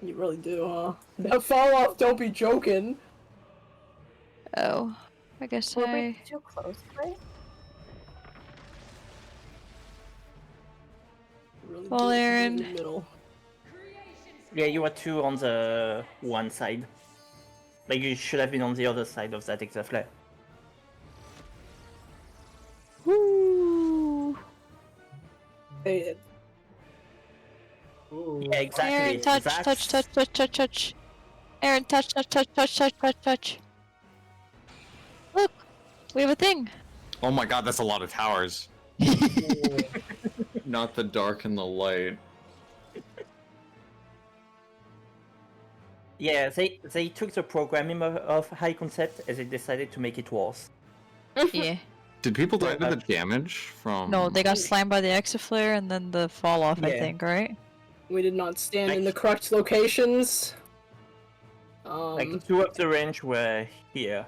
You really do, huh? A fall off, don't be joking. Oh. I guess Were I. we too close, right? You really Well, do have to be Aaron. in the middle. Yeah, you were two on the one side. Like you should have been on the other side of that XIV. Woo. Hey, Ooh. Yeah, exactly. Aaron, touch, That's- touch, touch, touch, touch, touch. Aaron, touch, touch, touch, touch, touch, touch, touch. Look, we have a thing. Oh my god, that's a lot of towers. Not the dark and the light. Yeah, they took the programming of high concept and they decided to make it worse. Yeah. Did people die to the damage from? No, they got slammed by the exaflare and then the fall off, I Yeah. think, right? We did not stand in the correct locations. Like 2 of the range were here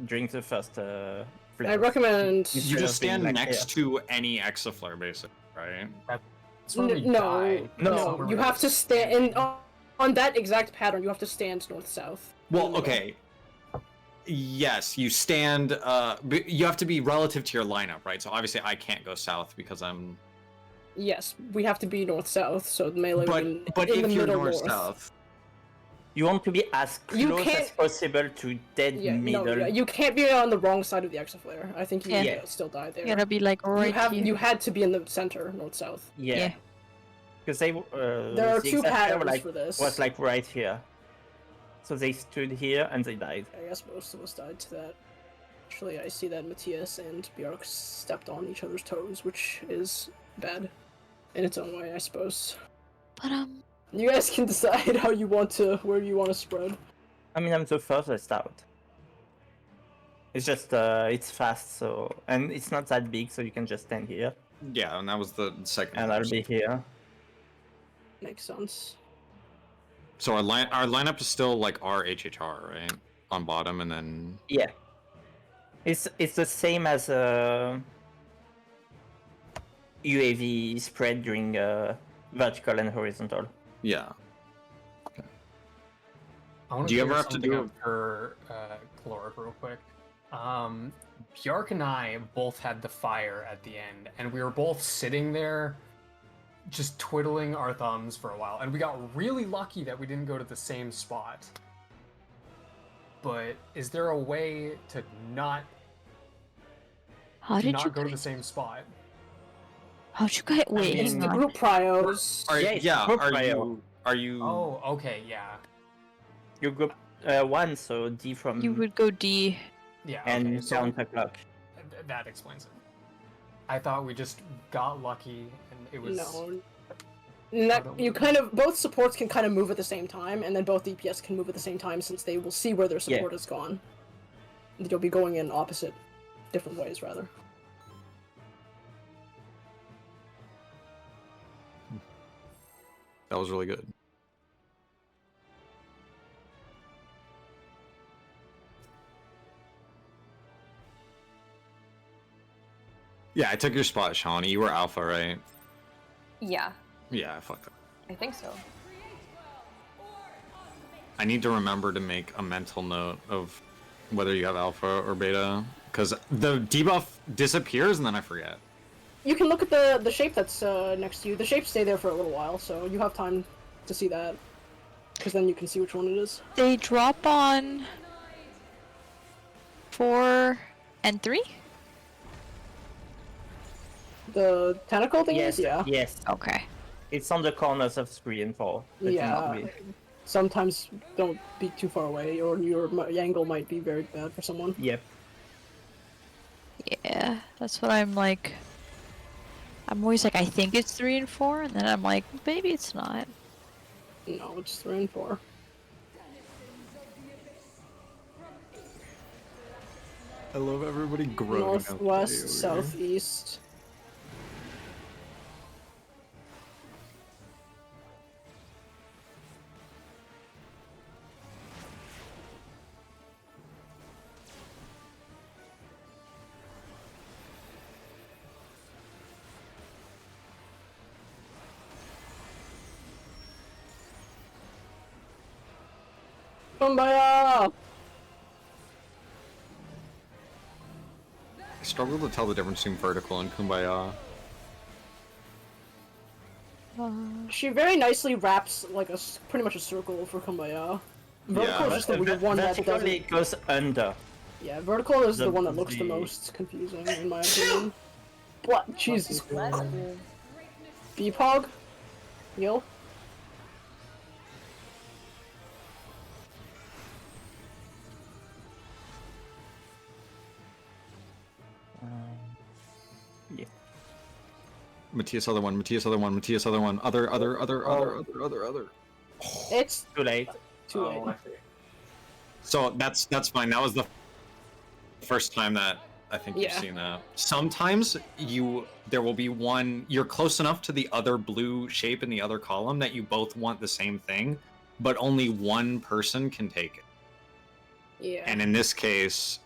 during the first flare. I recommend. You Instead just of being, stand like, next to any exaflare, basically, right? That's where we No, die. No, That's no, where you we- have to stand in on that exact pattern. You have to stand north-south. Well, okay. Yes, you stand. You have to be relative to your lineup, right? So obviously, I can't go south because I'm. Yes, we have to be north-south, so the melee But in, but in if the you're middle north south, You want to be as You close as can't- possible to dead Yeah, middle. no, yeah, you can't be on the wrong side of the exaflare. I think you Yeah. would still die there. You gotta be like right here. You had to be in the center, north-south. Yeah. Because they There are the two exaflare patterns like, for this. was like right here. So they stood here and they died. I guess most of us died to that. Actually, I see that Matthias and Bjork stepped on each other's toes, which is bad in its own way, I suppose. But You guys can decide how you want to, where you want to spread. I mean, I'm the furthest out. It's just, it's fast, so... And it's not that big, so you can just stand here. yeah, and that was the second. And I'll person. be here. Makes sense. So our lineup is still like our HHR, right? On bottom, and then Yeah. It's the same as UAV spread during vertical and horizontal. yeah. I want Do you clear ever have to something do up for Caloric real quick? Bjark and I both had the fire at the end, and we were both sitting there just twiddling our thumbs for a while, and we got really lucky that we didn't go to the same spot. But is there a way to not how did you go to the same spot? how'd you guys wait? It's Hang the on. group prios. Are you? Oh, okay, yeah. You group 1, so D from You would go D. Yeah, and okay, so counterclock. that explains it. I thought we just got lucky, and it was... No. You kind of, both supports can kind of move at the same time, and then both DPS can move at the same time since they will see where their support has gone. You'll be going in opposite, different ways, rather. That was really good. Yeah, I took your spot, Shawnee. You were alpha, right? Yeah, Yeah, I fucked up. I think so. I need to remember to make a mental note of whether you have alpha or beta, because the debuff disappears and then I forget. You can look at the shape that's next to you. The shapes stay there for a little while, so you have time to see that. Because then you can see which one it is. They drop on 4 and 3? The tentacle thing Yes, is? Yeah. yes. Okay. It's on the corners of 3 and 4. but Yeah. not really. Sometimes don't be too far away, or your angle might be very bad for someone. Yep. Yeah, that's what I'm like. I'm always like, I think it's 3 and 4, and then I'm like, maybe it's not. No, it's 3 and 4. I love everybody growing Northwest, southeast. Kumbaya! I struggle to tell the difference between vertical and kumbaya. She very nicely wraps like pretty much a circle for Kumbaya. Vertical is just the one that Vertically doesn't. goes under. Yeah, vertical is the the- one that looks the the- most confusing in my opinion. What? Jesus Bless Christ. you. Beepog? Heal. Yeah. Matthias, other one. Matthias, other one. Matthias, other one. Other. It's Too late. too late. I see. So that's fine. That was the first time that I think you've Yeah. seen that. Sometimes there will be one, you're close enough to the other blue shape in the other column that you both want the same thing, but only one person can take it. Yeah. And in this case,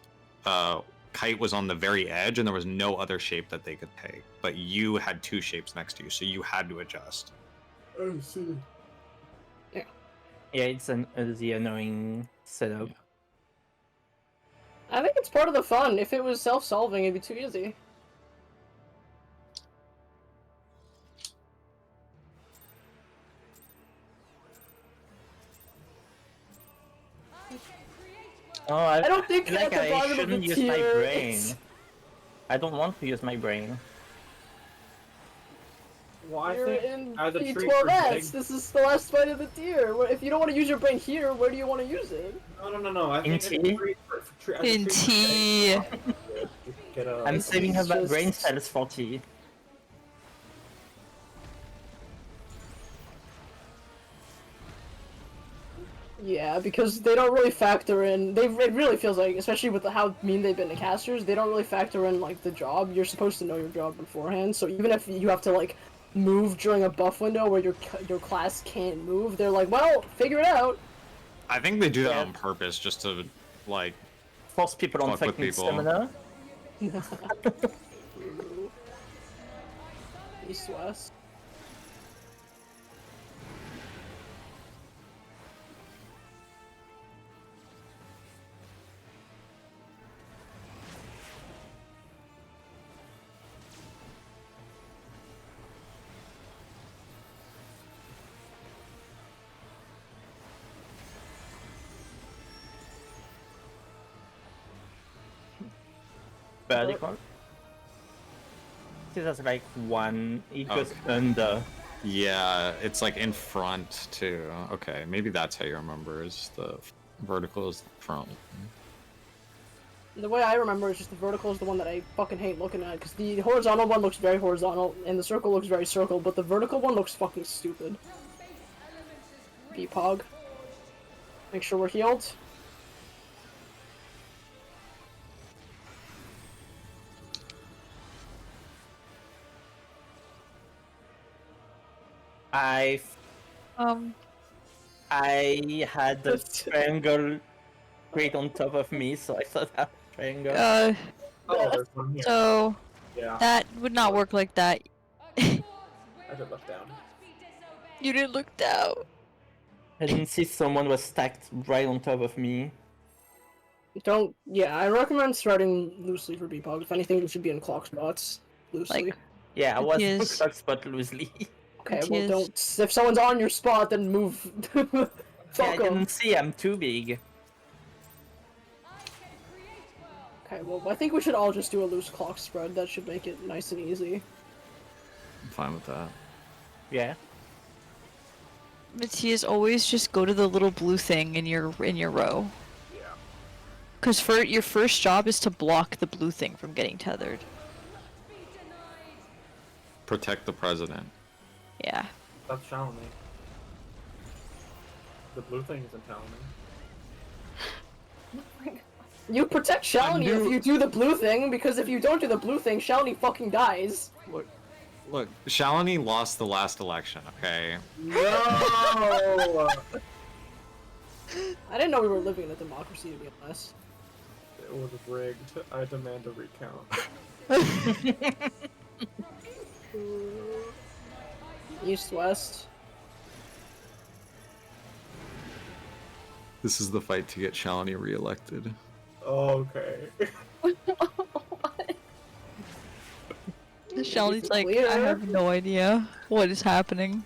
Kite was on the very edge and there was no other shape that they could take, but you had two shapes next to you, so you had to adjust. I see. Yeah, it's the annoying setup. Yeah. I think it's part of the fun. If it was self-solving, it'd be too easy. Oh, I don't think feel like at the I bottom of shouldn't the use my tier, brain. it's- I don't want to use my brain. Well, I You're think in as a treat for P12S. Dig- This is the last fight of the tier. If you don't want to use your brain here, where do you want to use it? No. I In think as a T? treat as a In treat for T. Dig, you get a. I'm saving up my just- brain cells for T. Yeah, because they don't really factor in. It really feels like, especially with how mean they've been to casters, they don't really factor in like the job. You're supposed to know your job beforehand. So even if you have to like move during a buff window where your class can't move, they're like, well, figure it out. I think they do that Yeah. on purpose just to, like, Force people on Fuck with fucking people. stamina. East West. Vertical. This is like one. It goes Okay. under. yeah, it's like in front too. Okay, maybe that's how you remember, is the vertical is the front. The way I remember is just the vertical is the one that I fucking hate looking at, because the horizontal one looks very horizontal, and the circle looks very circle, but the vertical one looks fucking stupid. Pog. Make sure we're healed. I had the triangle right on top of me, so I thought that triangle. Oh, there's one here. So Yeah, that would not work like that. I did look down. You didn't look down. I didn't see someone was stacked right on top of me. Yeah, I recommend starting loosely for Pog. If anything, you should be in clock spots. Loosely. Like, Yeah, I was in Yes. clock spot loosely. okay, it well is- don't. If someone's on your spot, then move. Yeah, I Fuck 'em. didn't see. I'm too big. Okay, well, I think we should all just do a loose clock spread. That should make it nice and easy. I'm fine with that. Yeah. Matthias, always just go to the little blue thing in your row. Because for your first job is to block the blue thing from getting tethered. Protect the president. Yeah. That's Shalini. The blue thing isn't telling me. You protect Shalini if you do the blue thing, because if you don't do the blue thing, Shalini fucking dies. Look, Shalini lost the last election, okay? No! I didn't know we were living in a democracy, to be honest. It was rigged. I demand a recount. East West. This is the fight to get Shalini reelected. Okay. Shelly's like, I clear. have no idea what is happening.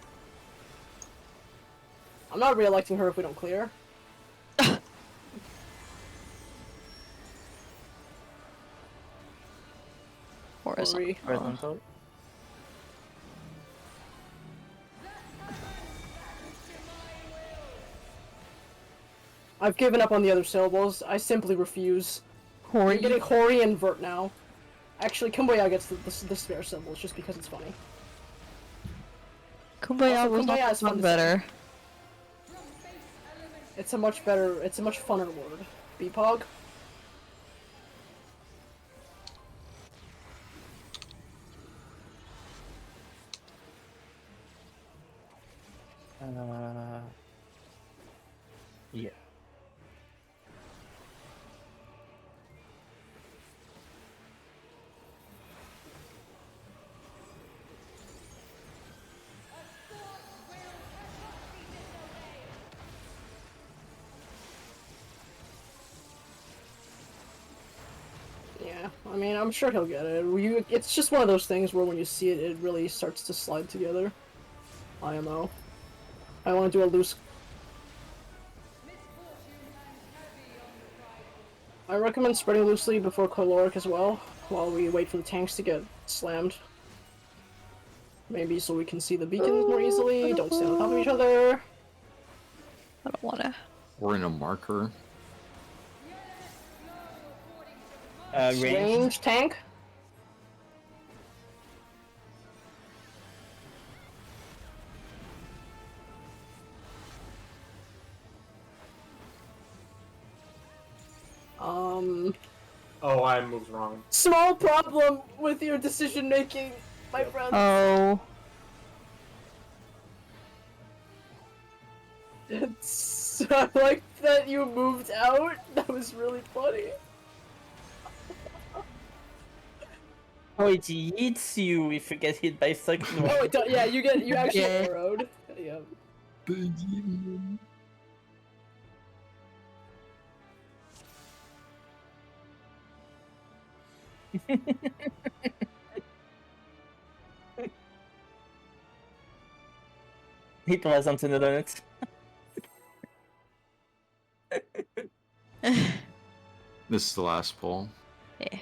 I'm not re-electing her if we don't clear. Horizontal. Sorry. Horizontal. I've given up on the other syllables. I simply refuse. You're getting hoary and vert now. Actually, Kumbaya gets the spare syllables just because it's funny. Kumbaya Also, was Kumbaya is fun not to better. It's a much funner word. Beepog? Yeah. Yeah, I mean, I'm sure he'll get it. It's just one of those things where when you see it, it really starts to slide together. IMO. I want to do a loose... I recommend spreading loosely before caloric as well, while we wait for the tanks to get slammed. Maybe so we can see the beacons more easily, don't stand on top of each other. I don't wanna. Or in a marker. Range tank? Oh, I moved wrong. Small problem with your decision making, my friend. Oh. I like that you moved out. That was really funny. Oh, it eats you if you get hit by something. Oh, it does. Yeah, you actually Yeah. arrowed. Yeah. It wasn't in the donut. This is the last poll. Yeah.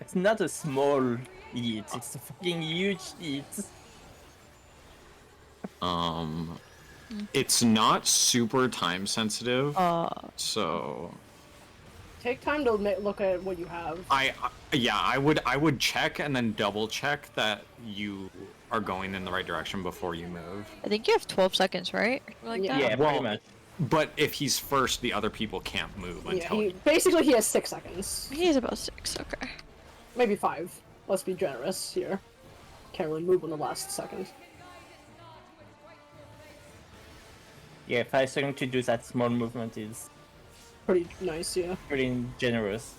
It's not a small eat, it's a fucking huge eat. It's not super time sensitive, so Take time to look at what you have. I would check and then double check that you are going in the right direction before you move. I think you have 12 seconds, right? Like Yeah. that? Yeah, pretty much. But if he's first, the other people can't move Yeah, until basically he has 6 seconds. He is about 6, okay. Maybe 5. Let's be generous here. Can't really move in the last second. Yeah, 5 seconds to do that small movement is Pretty nice, yeah. pretty generous.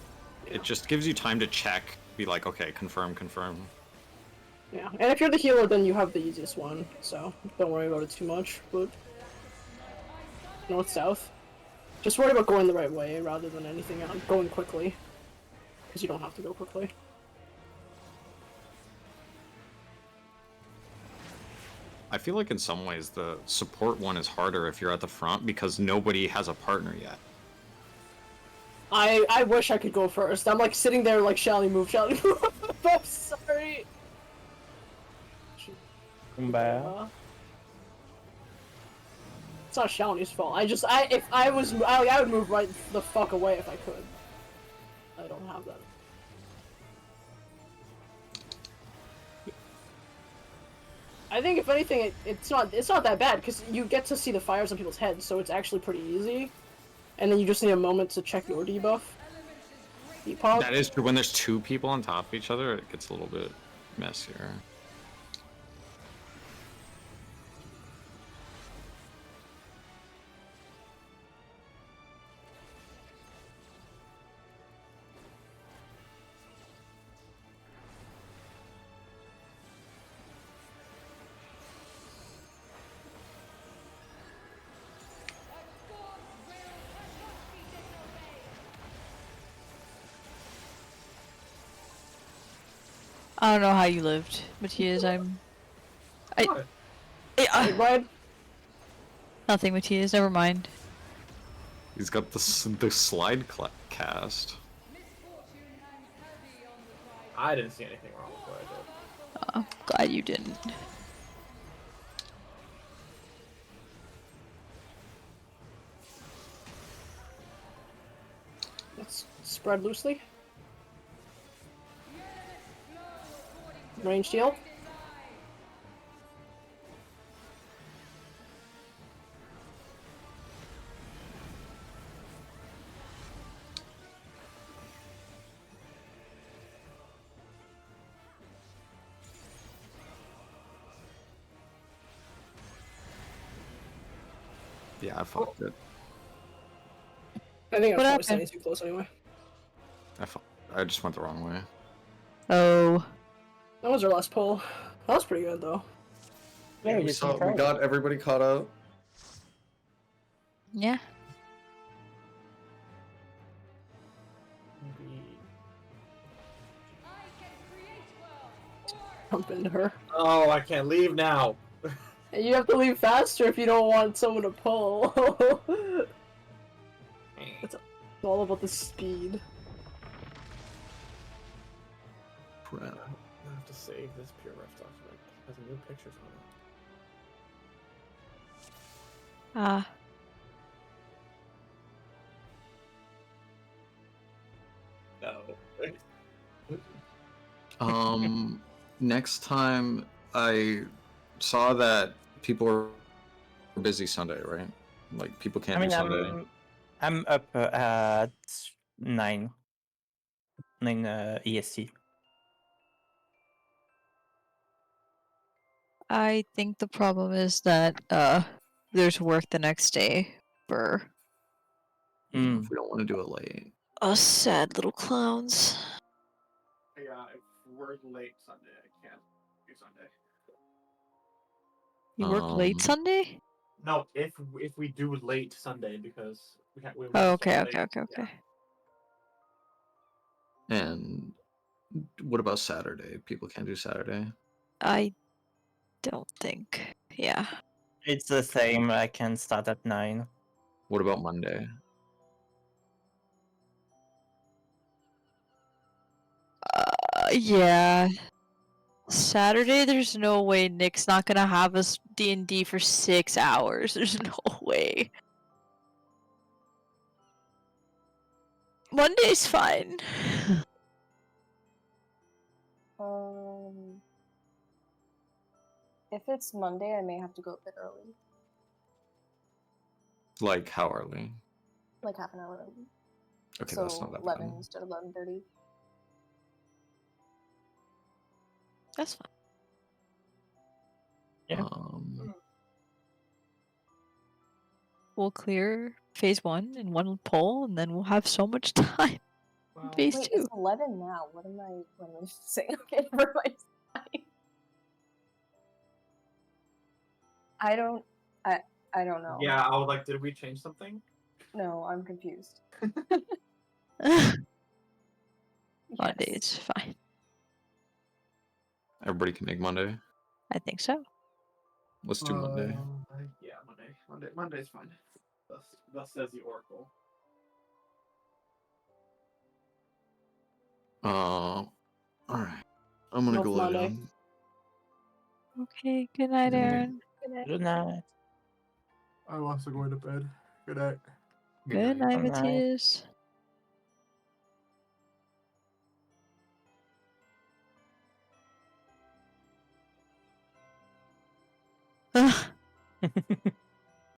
it just gives you time to check, be like, okay, confirm. Yeah, and if you're the healer, then you have the easiest one, so don't worry about it too much, but... North-south. Just worry about going the right way rather than anything else. Going quickly. Because you don't have to go quickly. I feel like in some ways the support one is harder if you're at the front because nobody has a partner yet. I wish I could go first. I'm like sitting there like, shall he move? I'm sorry. Kumbaya. It's not Shalini's fault. If I would move right the fuck away if I could. I don't have that. I think if anything, it's not that bad because you get to see the fires on people's heads, so it's actually pretty easy. And then you just need a moment to check your debuff. Depop. That is true. When there's 2 people on top of each other, it gets a little bit messier. I don't know how you lived, Matthias. What? Red. Nothing, Matthias. Never mind. He's got the slide cast. I didn't see anything wrong with what I did. I'm glad you didn't. Let's spread loosely. Range deal. Yeah, I fucked it. I think I was What probably happened? standing too close anyway. I just went the wrong way. Oh. That was our last pull. That was pretty good though. Yeah, we you saw we confirmed. got everybody caught up. Yeah. Jump into her. Oh, I can't leave now. And you have to leave faster if you don't want someone to pull. It's all about the speed. Crap. I have to save this pure ref document. It has new pictures on it. Ah. No. Next time I saw that people were busy Sunday, right? Like people can't I mean, do Sunday. I'm up at 9 EST. I think the problem is that there's work the next day for If we don't want to do it late. us sad little clowns. Yeah, if we're late Sunday, I can't do Sunday. You work late Sunday? No, if we do late Sunday because we Oh, start okay, late. okay, okay, okay. And what about Saturday? People can't do Saturday. I don't think. Yeah. It's the same. I can start at 9. What about Monday? Yeah. Saturday, there's no way Nick's not gonna have us D&D for 6 hours. There's no way. Monday's fine. If it's Monday, I may have to go a bit early, Like how early? like half an hour early. Okay, So that's not that 11 bad. instead of 11:30. That's fine. Yeah. We'll clear phase 1 in one pull, and then we'll have so much time. Well, Phase Wait, 2. it's 11 now. What am I saying? Okay, never mind. I don't know. yeah, I was like, did we change something? No, I'm confused. Monday, it's fine. Everybody can make Monday. I think so. Let's do Monday. Yeah, Monday's fine. Thus says the Oracle. All right. I'm gonna No go lie Monday. down. Okay, good night, Aaron. Good night. I'm also going to bed. Good night. Good night, Good night. Matthias.